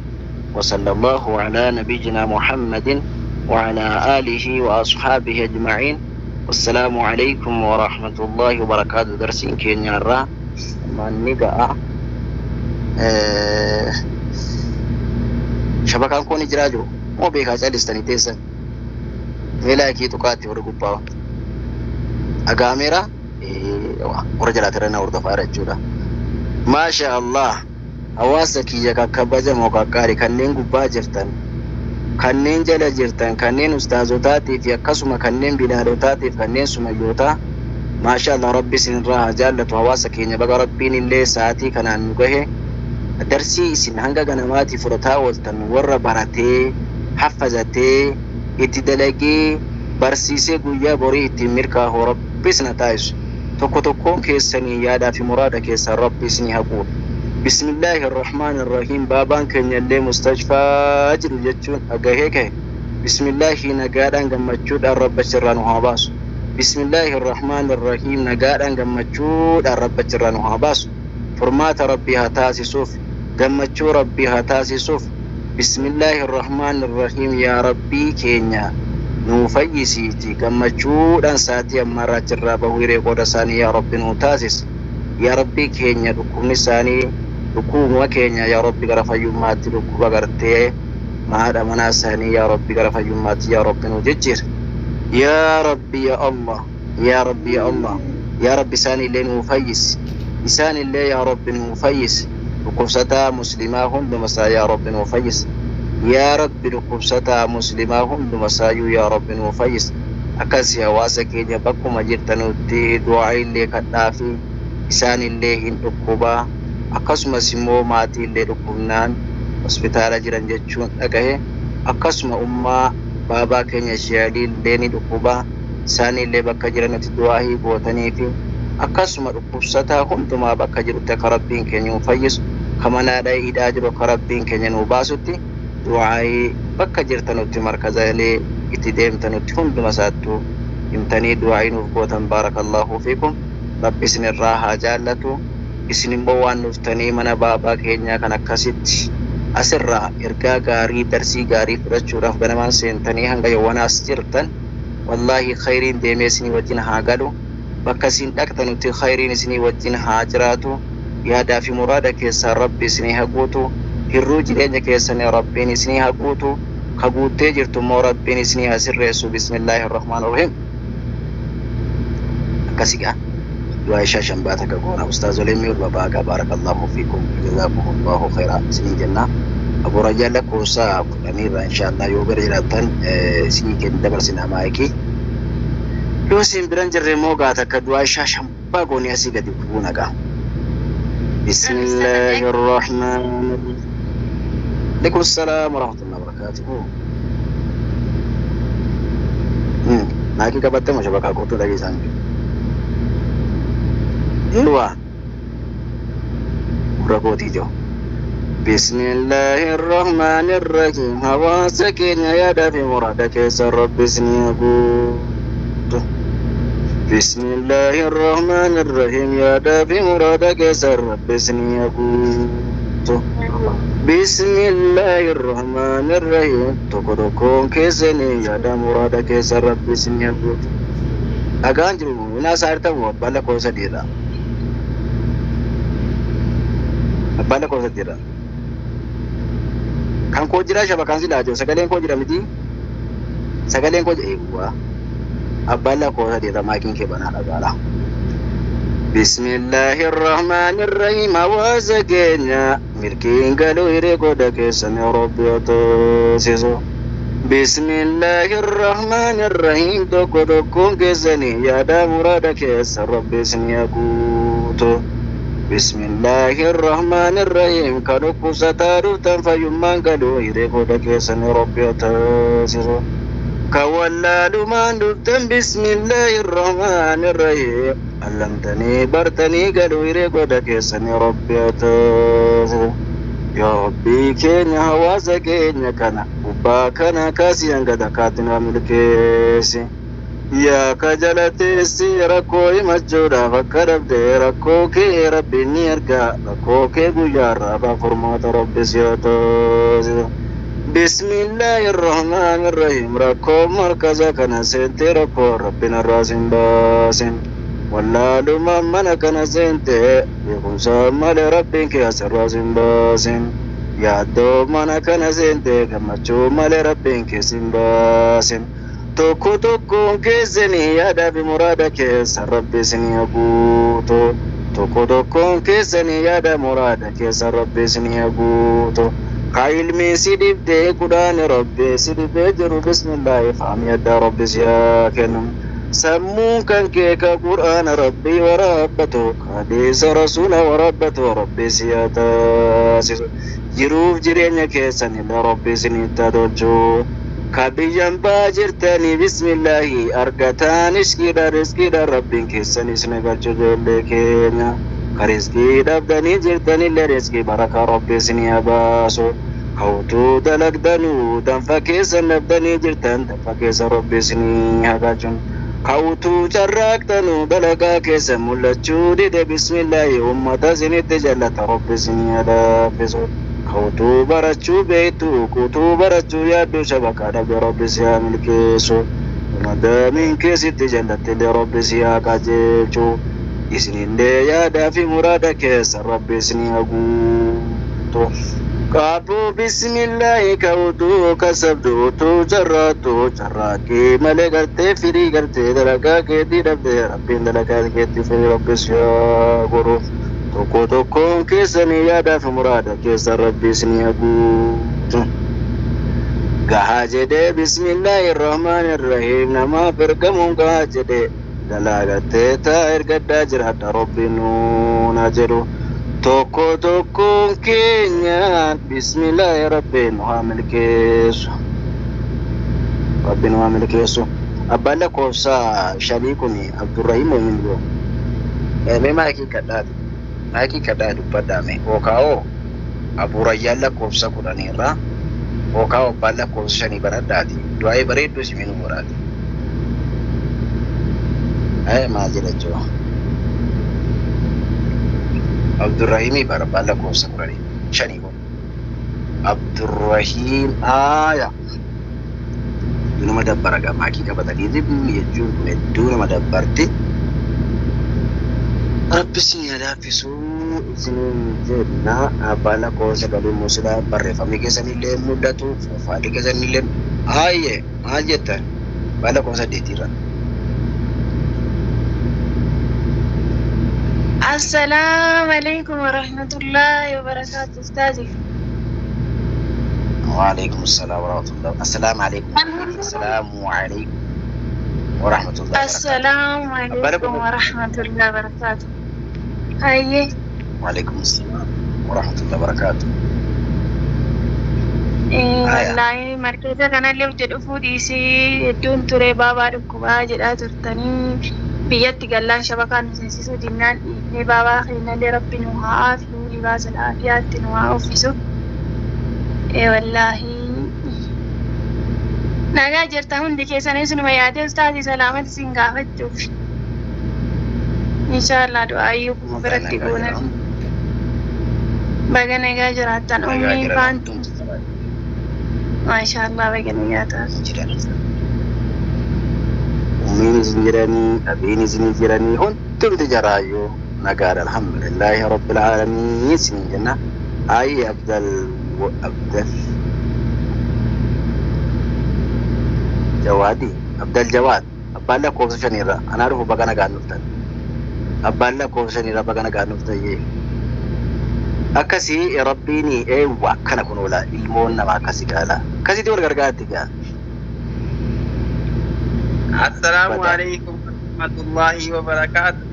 وصلى الله على نبينا محمد وعلى آله وأصحابه أجمعين والسلام عليكم ورحمة الله وبركاته درسين كينيا الرا من نقع شبكة كوني جراجو مو بيكا جالستاني تيسا ملاكي تقاتي ورقبا أقاميرا ورجلات رنا وردفارة جودا ما شاء الله أواسكي جاكا كبجا موكاكاري كنين قبا جرتان kanneen jala jirtan kanneen ustaazotaatiif akkasuma kanneen bilaadotaatiif kanneen sumayyoota maashaallah rabbi sinirraa jaallatu hawaasa keenya baga rabbiin illee sa'aatii kanaan nu gahe darsii isin hanga ganamaati fudhataa ooltan warra baratee haffazatee itti dalagee barsiisee guyyaa borii ittiin mirkaa'u rabbi sina taa'isu tokko tokkoon keessanii yaadaa fi muraada keessan rabbi isinii haquu بسم الله الرحمن الرحيم بابان كن يلي مستشفى جل جتون أجهك بسم الله نجارن جمجود الرب شرانه هاباس bismillahi irrahmani irrahiim nagaadhaan gammachuudhaan rabbachirraa nu haa baasu furmaata rabbii haa taasisuuf gammachuu rabbii haa taasisuuf bismillahi irrahmani irrahiim yaa rabbii keenya nu fayyisiiti gammachuudhaan saatii ammarraa jirraa bahuu hiree qooda isaanii yaa rabbi nu taasis yaa rabbii keenya dhukkubni isaanii dhukkubuma keenya yaa rabbi gara fayyummaatti dhukkuba gartee maadha manaa isaanii yaa rabbi gara fayyummaatti yaa rabbi nu jijjiir yaa rabbi ya Allah yaa rabbi ya Allah yaa rabbi isaanii illee nu fayyis isaan illee yaa rabbi nu fayyis dhukkubsataa muslimaa hundumasaa yaa rabbi nu fayyis yaa rabbi dhukkubsataa muslimaa hundumasaa yaa rabbi nu fayyis akkasii hawaasa keenya bakkuma jirtanutti du'aa illee kadhaafi isaan illee hin dhukkubaa akkasumas immoo maatii illee dhukkubnaan hospitaala jiran jechuun dhagahe akkasuma ummaa baabaa keenya shaalii illee ni dhukkubaa isaan illee bakka jiranitti du'aa gootanii fi akkasuma dhukkubsataa hundumaa bakka jirutti akka rabbiin keenya nu fayyisu kamanaadha hidhaa jiru akka rabbiin keenya nu baasutti du'aa bakka jirtanutti markazaalee itti deemtanutti hunduma isaattuu himtanii du'aa nuuf gootan baarakallahu fiikum rabbi isinirraa haa jaallatu isin immoo waan nuftanii mana baabaa keenyaa kan akkasitti asirraa ergaa gaarii darsii gaarii fudhachuudhaaf ganamaan seentanii hanga yawwanaas jirtan wallahi khayriin deemee isinii wajjin haa galu bakka isin dhaqtanutti khayriin isinii wajjin haa jiraatu yaadaa fi muraada keessaan rabbi isinii haa guutu hirruu jireenya keessan rabbiin isinii haa guutu ka guuttee jirtu immoo rabbiin isinii haa sirreessu bismillahir rahmaanir rahiim akkasigaa وعيشة شنباتك أقول أستاذ وليمي والباباك بارك الله فيكم جزاكم الله خيرا سنين جنة أبو رجال لك وصاف الأمير إن شاء الله يوبر جلاتن سنين كن دبر سنة مايكي لو سين برنجر ريموغا تكدو عيشة شنباكو نياسي قد يكبونك بسم الله الرحمن الرحيم عليكم السلام ورحمة الله وبركاته مايكي كبتة مشبكة كوتو لكي سانجي إيوه رغوتي جو بسم الله الرحمن الرحيم حواسك يا دافي مرادك يا رب سنيقود بسم الله الرحمن الرحيم يا دافي مرادك يا رب سنيقود بسم الله الرحمن الرحيم تقولكم كيسني يا دا مرادك يا رب سنيقود أغانجو ناس أرتبوا بالك وسديدا Abbaan koo jira. Kan koo jira shabakaan silaa jiru sagaleen koo jira miti. Sagaleen koo eeguwa. Abbaan koo jira maakiin kee banaa dhagaala. Bismillahir rahmanir rahim hawaasa keenya milkiin galuu hiree godha keessan Rabbiyoota siso. Bismillahir rahmanir rahim tokko tokkoon keessanii yaada muraada keessa Rabbi isin haa guutu. بسم الله الرحمن الرحيم كانوا كوساتارو تنفيمان قالوا يريكو دكيسن ربي وتاسرو كوالالو ما نبتن بسم الله الرحمن الرحيم علمتني برتني قالوا يريكو دكيسن ربي وتاسرو يا ربي كينيا هواسا كينيا كان وباكنا كاسيان قدكاتنا ملكيسي يا كجلتي ركوي مجورا فكرب دي ركوكي ربي نيركا ركوكي بجارة بفرمات ربي سيوتوز بسم الله الرحمن الرحيم ركو مركزا كنا سنتي ركو ربنا الراسم باسم والله لما منا كنا سنتي يكون سامل ربي كياس الراسم باسم يا دو منا كنا سنتي كما چو مال ربي كيسم باسم Tokko tokkoon keessanii yaada fi muraada keessa Rabbi isin haa guutu. Tokko tokkoon keessanii yaada muraada keessa Rabbi isin haa guutu. Ka ilmi si dibdee kudhaan Rabbi si dibee jiru bismillaahi faami adda Rabbi si haa kennu. Sammuun kan kee ka Qur'aana Rabbi warabbatu hadiisa rasuula warabbatu Rabbi si haa taasisu. Jiruuf jireenya keessan illa Rabbi isin itti tolchu. Kabiyan bajirtani bismillahi argatan iskida rizkida rabbin kesan isne galchu jolle kenya kariski dabdani jirtani le rizki baraka rabbi isni abaso kautu dalagdanu dan fakesan dabdani jirtan dan fakesan rabbi isni hagachun Kautu carraqtanu dalagaa keessa mul'achuu dide bismillahi ummata sinitti jallata rabbi sinii laaffisu. Kautu barachuu beektu kutuu barachuu yaaddu shabakaa dhabe rabbi si haa milkeessu. Madaamiin keessatti jallatte rabbi si haa qajeelchu. Isinillee yaadaa fi muraada keessa rabbi sinii haa guutu. Qabu bismillahi kautu kasabdu tu jarratu jarraki malee gartee firii gartee dalagaa keetii dhabde rabbiin dalagaa keetii firii rabbi si haa godhu. Tokko tokkoon keessanii yaadaa fi muraada keessa rabbi isinii haa guutu. Gahaa jedhee bismillahirrahmanirrahiim namaaf ergamuun gahaa jedhee dalagattee taa ergaddaa jiraadha rabbiin nuuna jedhu. Tokko tokkoon keenyaan bismillahi rabbiin haa milkeessu. Rabbiin haa milkeessu. Abbaan lakkoofsa shanii kun Abdurrahiim Moomin Biroo. Mee maakii kadhaati. Maakii kadhaa dubbadhaame. Ookaa'oo Abuurayyaan lakkoofsa kudhaniirraa. Ookaa'oo abbaan lakkoofsa shanii baradhaati. Du'aa'ee bareedduu siminuu godhaati. Maal jedha jiru. Abdurrahiim abbaan lakkoofsa kudhanii shanii kun. Abdurrahiim aaya. Nama dabbara maakii qabatanii jechuun kun hedduu nama dabbarti. Rabbi isin laaffisu isin jenna abbaan lakkoofsa galii muusilaa barreeffamni keessanillee muddatu faadhi keessanillee haayye maal jettan abbaan lakkoofsa deetiirra. Assalamu alaikum warahmatullahi wabarakatuh Ustazi. وعليكم السلام ورحمة الله. السلام عليكم. السلام عليكم ورحمة الله وبركاته. السلام عليكم ورحمة الله وبركاته. هاي. وعليكم السلام ورحمة الله وبركاته. والله مركزة كان اللي وجد فوديسي دون تري بابا ركوبا جدا ترتني بيت قلان شبكة نسيسو دينان إني بابا خينا لربي نوها في لباس العافيات نوها أوفيسو. والله nagaa jirta hundi keessanii sunuma yaadee ustaazii salaamati siin gaafachuuf inshallah du'aayyuu kuma biratti goona baga nagaa jiraattan ummiin faantu maashaallah baga nagaa taatu ummiin isin jiranii abiin isin jiranii hundumti jaraayyuu nagaadha alhamdulillahi rabbil aalamiin isin jenna ayyi abdal Jawadi Abdul Jawad abbaan lakkoofsa shaniirra anaa dhufu baga nagaan dhuftan abbaan lakkoofsa shaniirra baga nagaan dhuftan yee akkasii rabbiini eewwa akkana kun oola ilmoon nama akkasii gaala akkasitti wal gargaarti gaa. Assalaamu alaikum warahmatullahi wabarakatuh.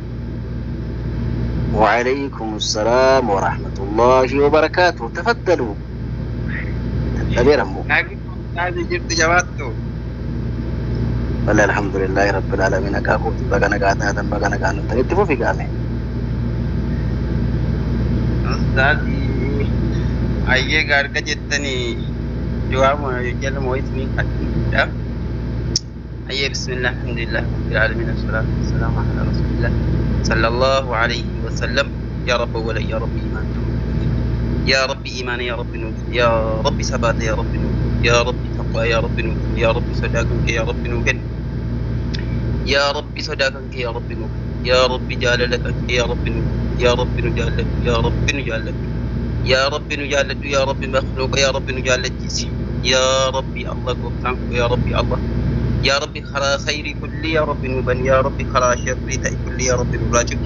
وعليكم السلام ورحمة الله وبركاته. تفضلوا. تبير أمو. هذه جبت جواتو. والله الحمد لله رب العالمين أكاكوت بغانا قاتا هذا بغانا قانو تنتفو في قامي. أستاذي أيه غارك جتني جواب يجل مويتني أكيد. أيه بسم الله الحمد لله رب العالمين والصلاة والسلام على رسول الله صلى الله عليه وسلم. يا رب ولا يا رب إيمان يا رب إيمان يا رب نور يا رب ثبات يا رب نور يا رب تقوى يا رب نور يا رب صداقك يا رب نور يا رب صداقك يا رب نور يا رب جلالك يا رب نور يا رب نجالك يا رب نجالك يا رب نجالك يا رب مخلوق يا رب نجالك يا ربي الله قبطانك يا ربي الله يا ربي خلا خيري كل يا رب نوبن يا ربي خلا شري تأي كل يا رب نراجك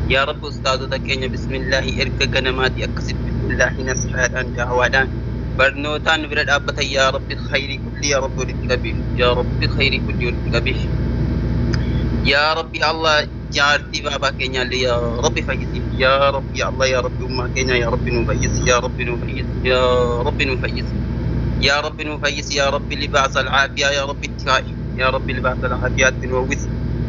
يا رب أستاذ تكيني بسم الله إرك جنمات أكسب بسم الله نسحر أنت هوادان برنوتان برد أبت يا رب الخير كل يا رب رتقبي يا رب الخير كل رتقبي يا ربي الله جارتي بابا كينيا لي يا ربي فيزي يا ربي الله يا ربي أمة كينيا يا ربي نفيز يا ربي نفيز يا ربي نفيز يا رب نفيس يا رب لباس العافية يا رب التكائي يا رب لباس العافية نووث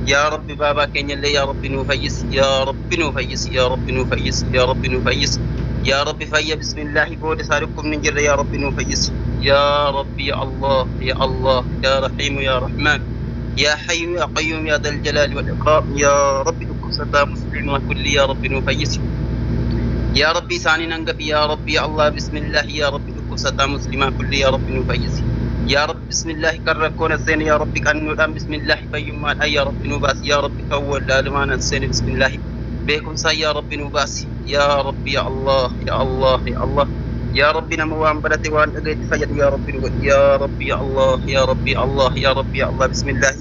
يا رب بابا كينيا لي يا رب نفيس يا رب نفيس يا رب نفيس يا رب نفيس يا رب فيا بسم الله بود ساركم من جر يا رب نفيس يا رب يا الله يا الله يا رحيم يا رحمن يا حي يا قيوم يا ذا الجلال والإكرام يا رب تقصد مسلم كل يا رب نفيس يا ربي ساني ننقف يا ربي يا الله بسم الله يا رب تقصد مسلم كل يا رب نفيس يا رب بسم الله كرر كون الزين يا ربي كان نودان بسم الله فيما يا رب نباس يا رب كول لا لما الزين بسم الله بكم سا يا رب نباس يا رب يا الله يا الله يا الله يا ربي نموان بلتي وان اجيت فجد يا ربي يا ربي يا الله يا ربي يا الله يا ربي يا الله بسم الله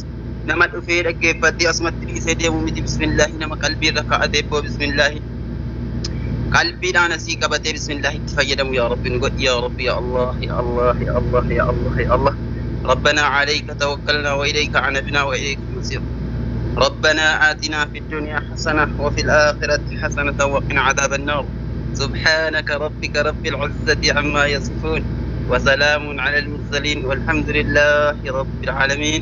نما الأفير كيف بدي أسمت لي سيدي ومدي بسم الله نما قلبي ركع أديبه بسم الله قلبي أنا سيك بدي بسم الله تفجد يا ربي نقول يا ربي يا الله يا الله يا الله يا الله يا الله ربنا عليك توكلنا وإليك عنبنا وإليك المصير ربنا آتنا في الدنيا حسنة وفي الآخرة حسنة وقنا عذاب النار سبحانك ربك رب العزة عما يصفون وسلام على المرسلين والحمد لله رب العالمين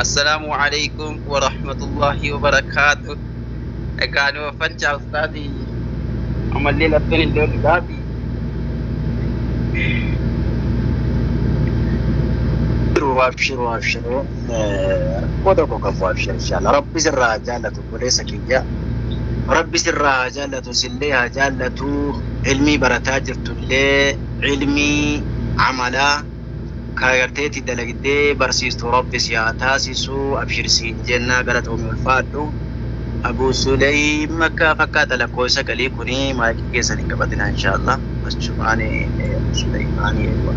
السلام عليكم ورحمة الله وبركاته كانوا فنجا أستاذي عمل لي لبني الليل دابي وابشروا وابشروا ودكوا كفوا ابشر ان شاء الله ربي سرها جالة وليس كيا ربي سرها جالة سليها جالة علمي برتاجر تلي علمي عملا كايرتيتي دلقدي برسيستو ربي سياتا سيسو ابشر سين جنة قالتهم الفاتو ابو سليم مكة فكات لكو سكلي كوني ما كيسا لنقبضنا ان شاء الله بس شماني سليماني ايوه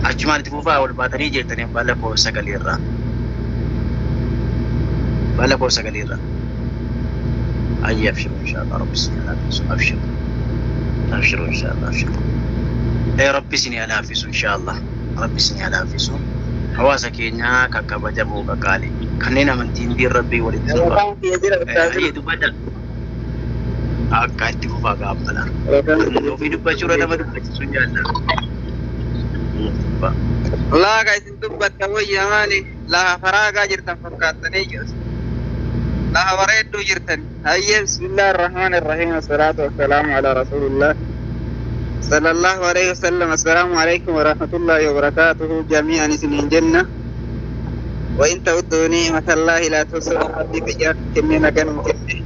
أجمل تفوفا والباتري جيتني بالكو سكاليرا بالكو سكاليرا أي أبشر إن شاء الله رب سني على فيسو أبشر أبشر إن شاء الله أبشر أي رب سني على فيسو إن شاء الله رب سني على فيسو حواسك إنها ككبا جمو كالي كننا من تين بير ربي ولدنا أي دبادة أكاد تفوفا قابلا وفي دبادة لما دبادة سنجانا الله guys dubbat kawayya mali la faraga jirtan fakkaatani jus la wareedu jirtan hayya bismillahir rahmanir rahim wassalatu wassalamu ala rasulillah sallallahu alaihi wasallam assalamu alaikum wa rahmatullahi wa barakatuh jami'an ismin janna wa in ta'uddu ni'matallahi la tuhsuha rabbika jannina ganum jenne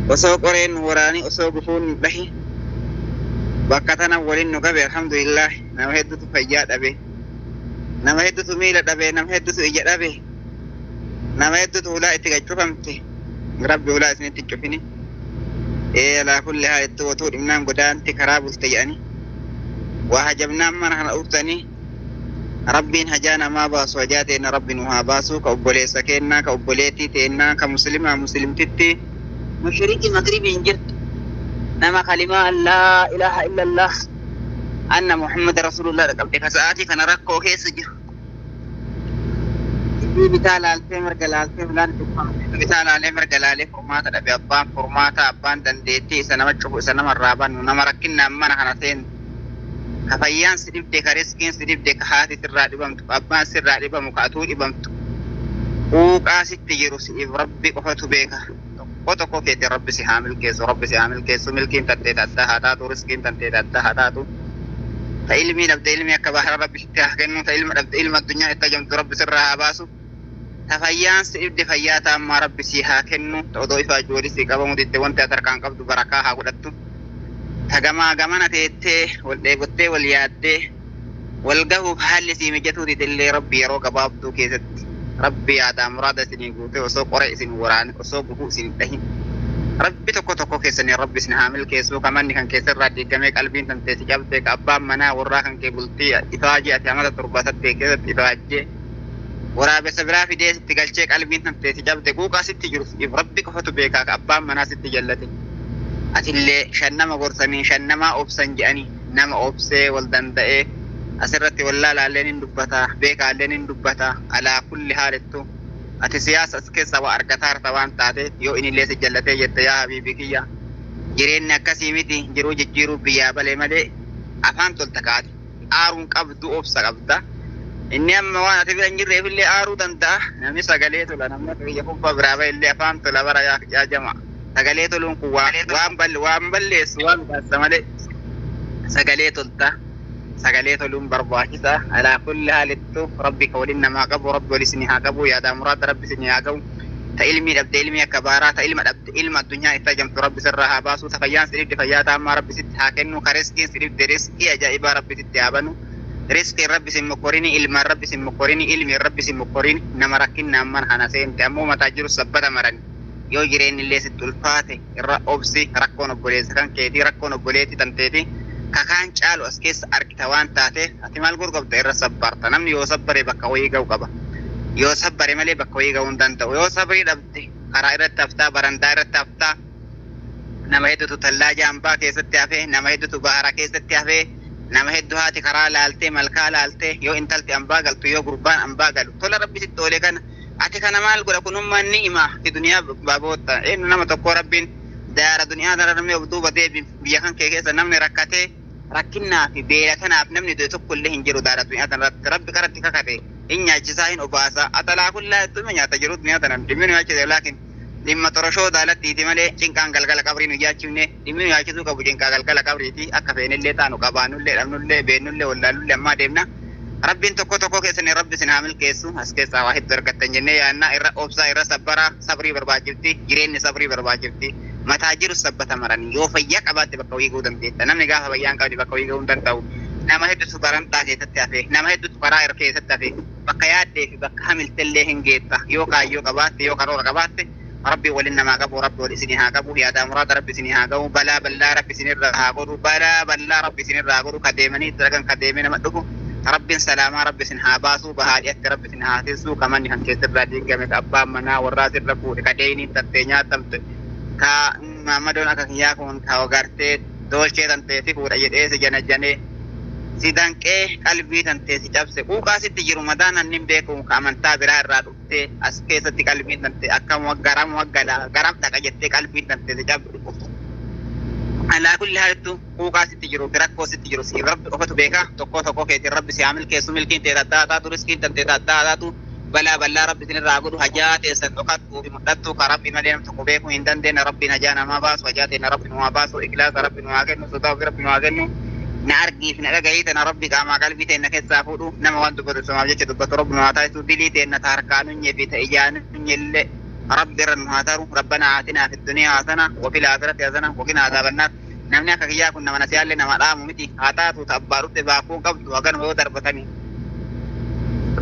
waso qoren warani oso gufun dahi bakatana walin no gabe alhamdulillah nama heddutu fayyaa dhabe nama heddutu miila dhabe nama heddutu ija dhabe nama heddutu ulaa itti gacufamte rabbi ulaa isinitti cufini alaa kulli haa itti watuu dhimnaan godaanti karaa bulte jedhani waa hajabnaan mana kana dhuftani rabbiin hajaa namaa baasu hajaa teenna rabbi nu haa baasu ka obboleessa keennaa ka obboleettii teennaa ka muslimaa muslimtitti mushriqi magribiin jirtu nama kalimaa laa ilaaha illallah anna muhammad rasulullah qabde kasaati kana rakkoo keessa jiru bitaalaaltee marga laaltee fulaan bitaalaalee marga laalee furmaata dhabe abbaan furmaata abbaan dandeettii isa nama cufu isa nama raabannu nama rakkinnaan mana kana seen ka fayyaan si dhibde ka riskiin si dhibde ka haati sirraa dhibamtu abbaan sirraa dhibamu ka atuu dhibamtu quuqaa sitti jiru siif rabbi qofatu beeka tokko keete rabbi si haa milkeessu milkiin tanteeta adda haa taatu riskiin tanteeta adda haa taatu ta ilmii dhabde ilmii akka bahara rabbi sitti haa kennu ta ilma dhabde ilma addunyaa itti ajamtu rabbi sirraa haa baasu ta fayyaan si dhibde fayyaa ta ammaa rabbi si haa kennu ta odoo ifaa joodhi si qabamu didde wanti ati harkaan qabdu barakaa haa godhattu ta gamaa gamana teettee wal dheegottee wal yaaddee wal gahuuf haalli sii mijatuu didillee rabbi yeroo gabaabduu keessatti rabbi yaadaa muraada isinii guutee osoo qoree isin waraane osoo gufuu isin dhahin rabbi tokko keessanii rabbi isin haa milkeessuu kamanni kan keessarraa diigamee qalbiin tantee si cabdee ka abbaan manaa warraa kan kee bultii ifaajee ati amata torbaatattee keessatti ifaajjee waraabessa biraa fidee sitti galchee qalbiin tantee si cabde quuqaa sitti jiru rabbi qofatu beekaa ka abbaan manaa sitti jallate atillee shannama gorsanii shannamaa obsan jedhanii nama obsee wal danda'ee asirratti wallaalaalleen hin dubbata beekaalleen hin dubbata alaa kulli haalettu ati siyaasa as keessa waa argataa harta waan taate yoo inillee si jallatee jette yaa habiibii kiyya jireenyi akkasii miti jiruu jijjiiruu biyyaa balee malee afaan tolta kaati aaruun qabdu obsa qabda inni amma waan ati bira hin jirreef illee aaruu danda'a namni sagalee tola namni biyya kubbaa biraa bahe illee afaan tola bara yaa jama sagalee toluun kun waan balleessu waan baasa malee sagalee tolta sagalee toluun barbaachisa. Alaa kulli haalittu rabbi ka waliin namaa qabu rabbi wal isinii haa qabu yaada muraada rabbi isinii haa qabu. Ta ilmii dhabde ilmii akka baaraa ta ilma dhabde ilma addunyaa itti ajamtu rabbi sirraa haa baasu. Ta fayyaan si dhibde fayyaa taammaa rabbi sitti haa kennu. Ka riskiin si dhibde riskii ajaa'ibaa rabbi sitti haa banu. Riskiin rabbi sin mokkorini ilmaan rabbi sin mokkorini ilmiin rabbi sin mokkorini nama rakkinnaan mana kana seente ammoo mataa jiru sabbata marani. Yoo jireenyi illee sitti ulfaate irra obsi rakkoon obboleessa kan keetii rakkoon obboleetti tanteeti kakaan caalu as keessa argita waan taate ati maal gurgurta irra sabbarta namni yoo sabbare bakka wayii ga'u qaba yoo sabbare malee bakka wayii ga'uu hin danda'u yoo sabrii dhabde karaa irratti haftaa barandaa irratti haftaa nama hedduutu tallaaja hambaa keessatti hafee nama hedduutu bahara keessatti hafee nama hedduu haati karaa laaltee malkaa laaltee yoo intalti hambaa galtu yoo gurbaan hambaa galu tola rabbi sitti oolee kana ati kana maal godha kunummaan ni hima ti duniyaa baaboota eenyu nama tokko rabbiin daara duniyaa dararmee of duuba deebi biyya kan kee keessa namni rakkatee rakkinnaa fi beela kanaaf namni du'e tokko illee hin jiru daara duniyaa tanarratti rabbi karatti kakate hin nyaachisaa hin obaasaa atalaa kullaa ittuma nyaata jiru duniyaa tanan dhimmi nu nyaachise laakin dhimma xoroshoo daalattiiti malee cinqaan galgala qabrii nu nyaachifne dhimmi nu nyaachisuu qabu cinqaa galgala qabriiti akka feenillee taanu qabaanullee dhabnullee beennullee wallaalullee ammaa deemna rabbiin tokko keessanii rabbi sin haa milkeessu as keessaa waa hedduu argattan jennee yaannaa irra obsaa irra sabbaraa sabrii barbaachifti jireenyi sabrii barbaachifti mataa jiru sabbata maranii yoo fayyaa qabaatte bakka wayii ga'uu dandeetta namni gaafa fayyaa hin qabne bakka wayii ga'uu hin danda'u nama hedduutu barantaa keessatti hafe nama hedduutu karaa irra keessatti hafe bakka yaaddee fi bakka hamiltellee hin geetta yoo kaayyoo qabaatte yoo karoora qabaatte rabbi waliin namaa qabu rabbi wal isinii haa qabu yaada muraada rabbi isinii haa qabu balaa bal'aa rabbi isinirra haa godhu balaa bal'aa rabbi isinirra haa godhu kadeemanii dalagan kadeemee nama dhufu rabbin salaamaa rabbi isin haa baasu bahaadhiatti rabbi isin haa teessuu kamanni kan keessirraa diigame ka abbaan manaa warraa sirra fuudhe ka deeyniin tattee nyaatamte ka maamadoon akka kiyyaa kun ka ogartee doolchee tantee si fuudha jedhee si janajjanee si danqee qalbii tantee si cabse quuqaa sitti jiru madaa nannin beeku ka amantaa biraa irraa dhuftee as keessatti qalbiin tantee akka garam dhaqa jettee qalbiin tantee si cabse alaa kulli haalittu quuqaa sitti jiru rakkoo sitti jiru si rabbi qofatu beeka tokko keetiin rabbi si haa milkeessu milkiin tee taataatu riskiin tantee taataatu balaa bal'aa rabbi isinirraa godhu hajaa teessan dhokattuu fi mul'attuu ka rabbi malee nam tokko beekuu hin dandeenye rabbiin hajaa namaa baasu hajaa teena rabbi nu haa baasu ikilaasa rabbi nu haa kennu sodaa ofii rabbi nu haa kennu na argii fi na dhagahii tana rabbi qaamaa qalbii teenna keessaa fuudhu nama waan dubbatu samaaf jecha dubbatu rabbi nu haa taasisu dilii teenna ta harkaa nunyee fi ta ijaa nunyellee rabbi irra nu haa taru rabbana aatinaa fi duniyaa hasana wa fil aakhirati hasana wa qina adaaban naar namni akka kiyyaa kun nama nasiyaallee nama dhaamu miti haa taatu ta abbaa dhufte baakuu qabdu haganuma yoo darbatanii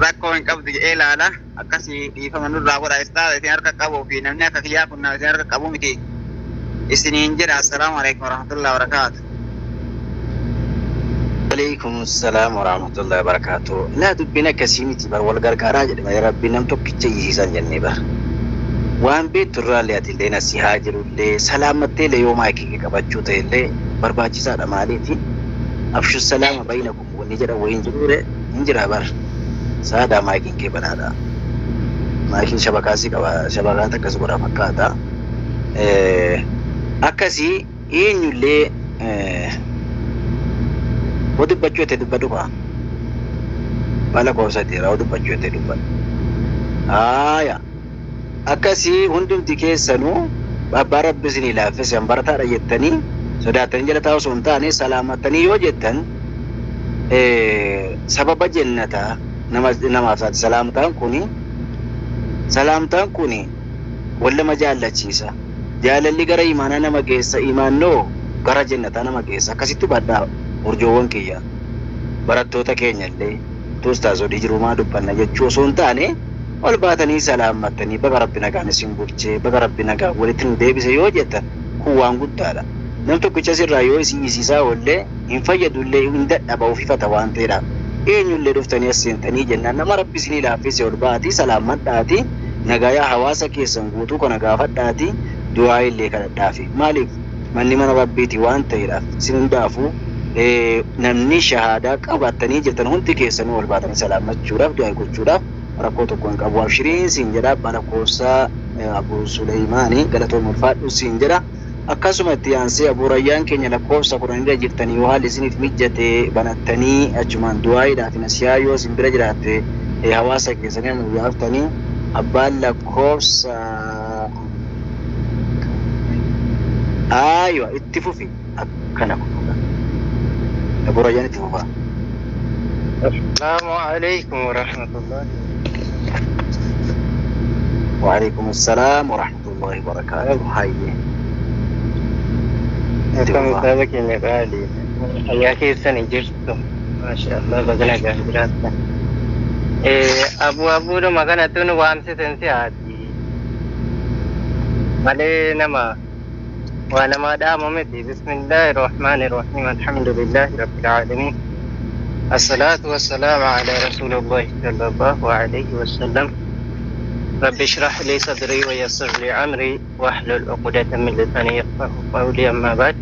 rakkoo hin qabdu jedhee ilaala akkasii dhiifama nurraa godha istaa isin harka qabuu fi namni akka kiyyaa kun nama isin harka qabu miti isiniin jedha assalaamu alaikum warahmatullahi wabarakaatu. Alaikum assalam warahmatullahi wabarakatuh. Laa dubbina akkasii miti bar wal gargaaraa jedhama rabbi nam tokkicha yisiisan jennee bar. Waan beektu irraallee ati illee nasi haa jirullee salaamattee illee yoo maayikii qabachuu ta'e illee barbaachisaadha maaliifi afshu salaama baynakum wanni jedha wayiin jirure hin jira bar. Saada maayikiin kee banaadha. Maayikiin shabakaasii qaba shabakaan akkas godha fakkaata. Akkasii eenyullee oo dubbachuu itti dubbadhu qaba. Bala qoobsateera oo dubbachuu itti dubbadhu. Aayaa. Akkasii hundumti keessanuu abbaa rabbi isinii laaffise barataadha jettanii sodaatanii jala taa'u osoo hin taane salaamatanii yoo jettan sababa jannataa namaaf taate salaamtaan kuni wallama jaallachiisa jaalalli gara imaanaa nama geessa imaannoo gara jannataa nama geessa akkasitti baddaa urjoowwan kiyya barattoota keenya illee tuustaasodii jirumaa dubbanna jechuu osoo hin taane ol baatanii salaamatanii baga rabbi nagaan isin bulchee baga rabbi nagaa walitti nu deebise yoo jettan kun waan guddaadha. Nam tokkicha sirraa yoo isin isiisaa oollee hin fayyadullee hin dadhaba ofifata waan ta'eedhaaf eenyullee dhuftanii as seentanii jennaan nama rabbi isinii laaffise ol baatii salaamadhaatii nagaayaa hawaasa keessan guutuu kana gaafadhaatii du'aa illee kadhadhaafi maaliif manni mana rabbiiti waan ta'eedhaaf isin hundaafuu namni shahaadaa qabattanii jirtan hundi keessanuu ol baatanii salaamachuudhaaf du'aa gochuudhaaf rakkoo tokko hin qabu abshiriin siin jedha balakoofsaa Abu Suleymaanii galatoon ulfaadhu siin jedha akkasuma itti aansee Abu Rayyaan keenya lakkoofsa kudhanirra jirtanii yoo haalli isiniif mijjate banattanii achumaan du'aaidhaaf nasiyaa yoo isin bira jiraatte hawaasa keessanii nu yaaftanii abbaan lakkoofsa itti fufi akkana kunuudha Abu Rayyaan itti fufa السلام عليكم ورحمة الله. وعليكم السلام ورحمة الله وبركاته. حي كم سابق النقالي حياك السنة جرتو ما شاء الله بدنا جراتنا. أبو لو مكان أتونو وامسي تنسي عادي مالي نما وأنا ما دام متي. بسم الله الرحمن الرحيم. الحمد لله رب العالمين. الصلاة والسلام على رسول الله صلى الله عليه وسلم. رب اشرح لي صدري ويسر لي أمري واحلل عقدة من لساني يفقهوا قولي. أما بعد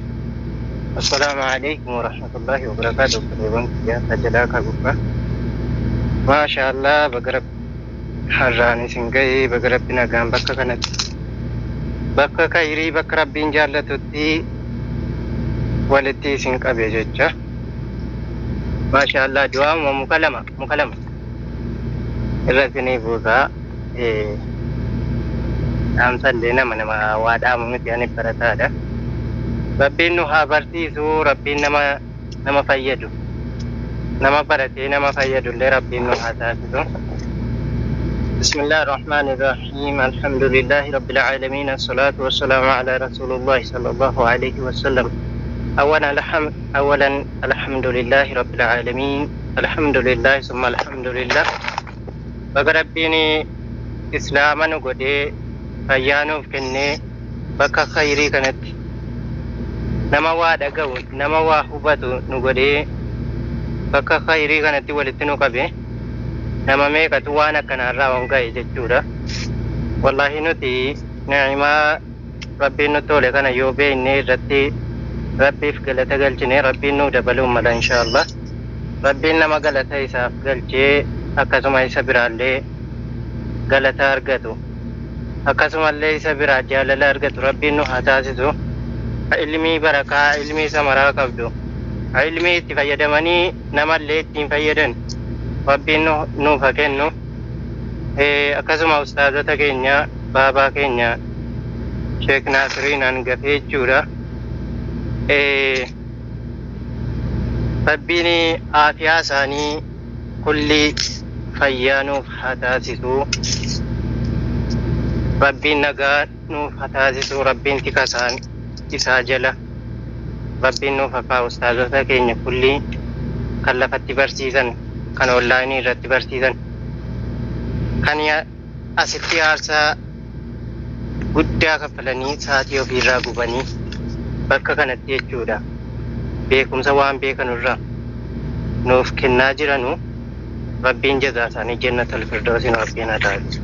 السلام عليكم ورحمة الله وبركاته. يا سجلاك أبوك ما شاء الله. بقرب حراني سنجي بقرب نقام بكا كانت بكا كيري بكا ربين جالتوتي ولتي سنك أبي ججة ما شاء الله. دوام ومكلمة الرسني بوكا أمثال لنا من ما وادام متياني برتادا. ربين نها برتيسو ربين نما فيدو نما برتي نما فيدو لربين نها تاسدو. بسم الله الرحمن الرحيم. الحمد لله رب العالمين. الصلاة والسلام على رسول الله صلى الله عليه وسلم. أولا الحمد لله رب العالمين. الحمد لله ثم الحمد لله. بقربيني إسلاما نقودي فيانو فكني بكا خيري كانت نما وادا قول نما واحباتو نقودي بكا خيري كانت ولتنو قبي نما ميكا توانا كان الراون قاي ججورا. والله نتي نعما ربي نتولي كان يوبي إني ربي فقلت قلتني ربي نو دبلو ملا إن شاء الله. ربي نما قلت إساف قلتي أكاسما إسا برالي قلت أرقتو أكاسما اللي إسا برا جالة أرقتو. ربي نو حتاسسو علمي بركة علمي سمرا قبدو علمي تفيدمني نما اللي تنفيدن ربي نو فكنو. أكاسما أستاذة كينيا بابا كينيا شيخ ناصرين أنقفي جورا. ربيني آفيا ساني كل فيانو حتاسسو ربين نقا نوف حتاسسو ربين تكسان إساجلة ربين نوف فا أستاذة كينيا كل كلفت برسيزن كان أونلايني رت برسيزن كان يا أستي عرسا قدا كفلني ساتيو في راغبني bakka kanatti jechuudha. Beekumsa waan beekanurraa nuuf kennaa jiranu rabbiin jazaa isaanii jannatul firdawsi nu rabbiin haa taasisu.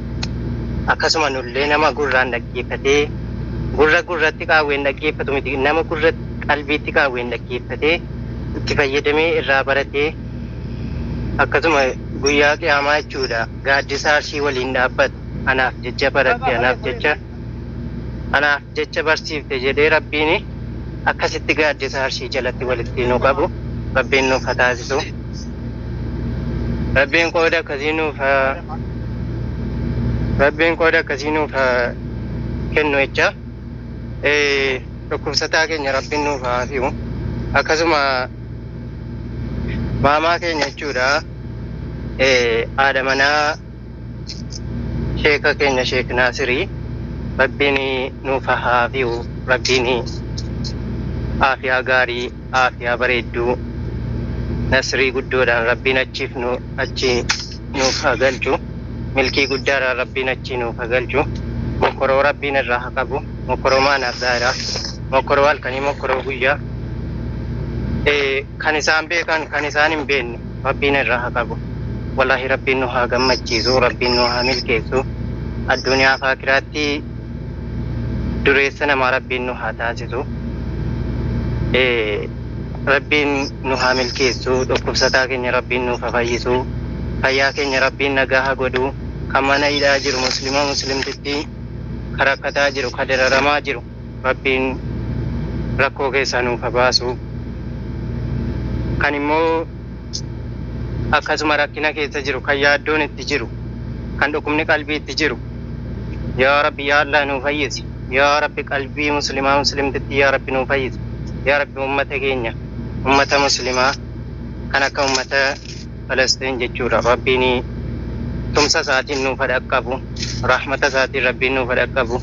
Akkasuma nullee nama gurraan dhaggeeffatee gurratti qaawween dhaggeeffatu miti nama gurra qalbiitti qaawween dhaggeeffatee itti fayyadamee irraa baratee akkasuma guyyaa qiyaamaa jechuudha gaaddisa arshii waliin dhaabbatu anaaf jecha baratte anaaf jecha barsiifte jedhee rabbiin akkasitti gaaddisa arshii jalatti walitti nu qabu rabbiin nuuf haa taasisu. Rabbiin qooda akkasii nuuf kennu jecha dhukkubsataa keenya rabbiin nuuf haa fi'u. Akkasuma maamaa keenya jechuudha haadha manaa sheeka keenya sheek Naasirii rabbiin nuuf haa fi'u. Rabbiin aafiyaa gaarii aafiyaa bareedduu nasrii guddoodhaan rabbiin achi nuuf haa galchu. Milkii guddaadhaan rabbiin achi nuuf haa galchu. Mokkoroo rabbiin irraa haa qabu. Mokkoroo maanaaf daadhaa. Mokkoroo halkanii mokkoroo guyyaa. Kan isaan beekan kan isaan hin beekne rabbiin irraa haa qabu. Wallahi rabbiin nu haa gammachiisu. Rabbiin nu haa milkeessu. Addunyaa fi akiraatti dureessa namaa rabbiin nu haa taasisu. Rabbiin nu haa milkeessu. Dhukkubsataa keenya rabbiin nuuf haa fayyisu. Fayyaa keenya rabbiin nagaa haa godhu. Kan mana hidhaa jiru muslimtitti karakkataa jiru kadararamaa jiru rabbiin rakkoo keessaa nuuf haa baasu. Kan immoo akkasuma rakkina keessa jiru kan yaaddoon itti jiru kan dhukkubni qalbii itti jiru yaa rabbi yaa Allah nuuf fayyisi. Yaa rabbi qalbii muslimtitti yaa rabbi nuuf fayyisi. Yaa rabbi ummata keenya ummata muslimaa kan akka ummata Falastiin jechuudha. Rabbiin tumsa isaatiin nuuf dhaqqabu, rahmata isaatiin rabbiin nuuf dhaqqabu.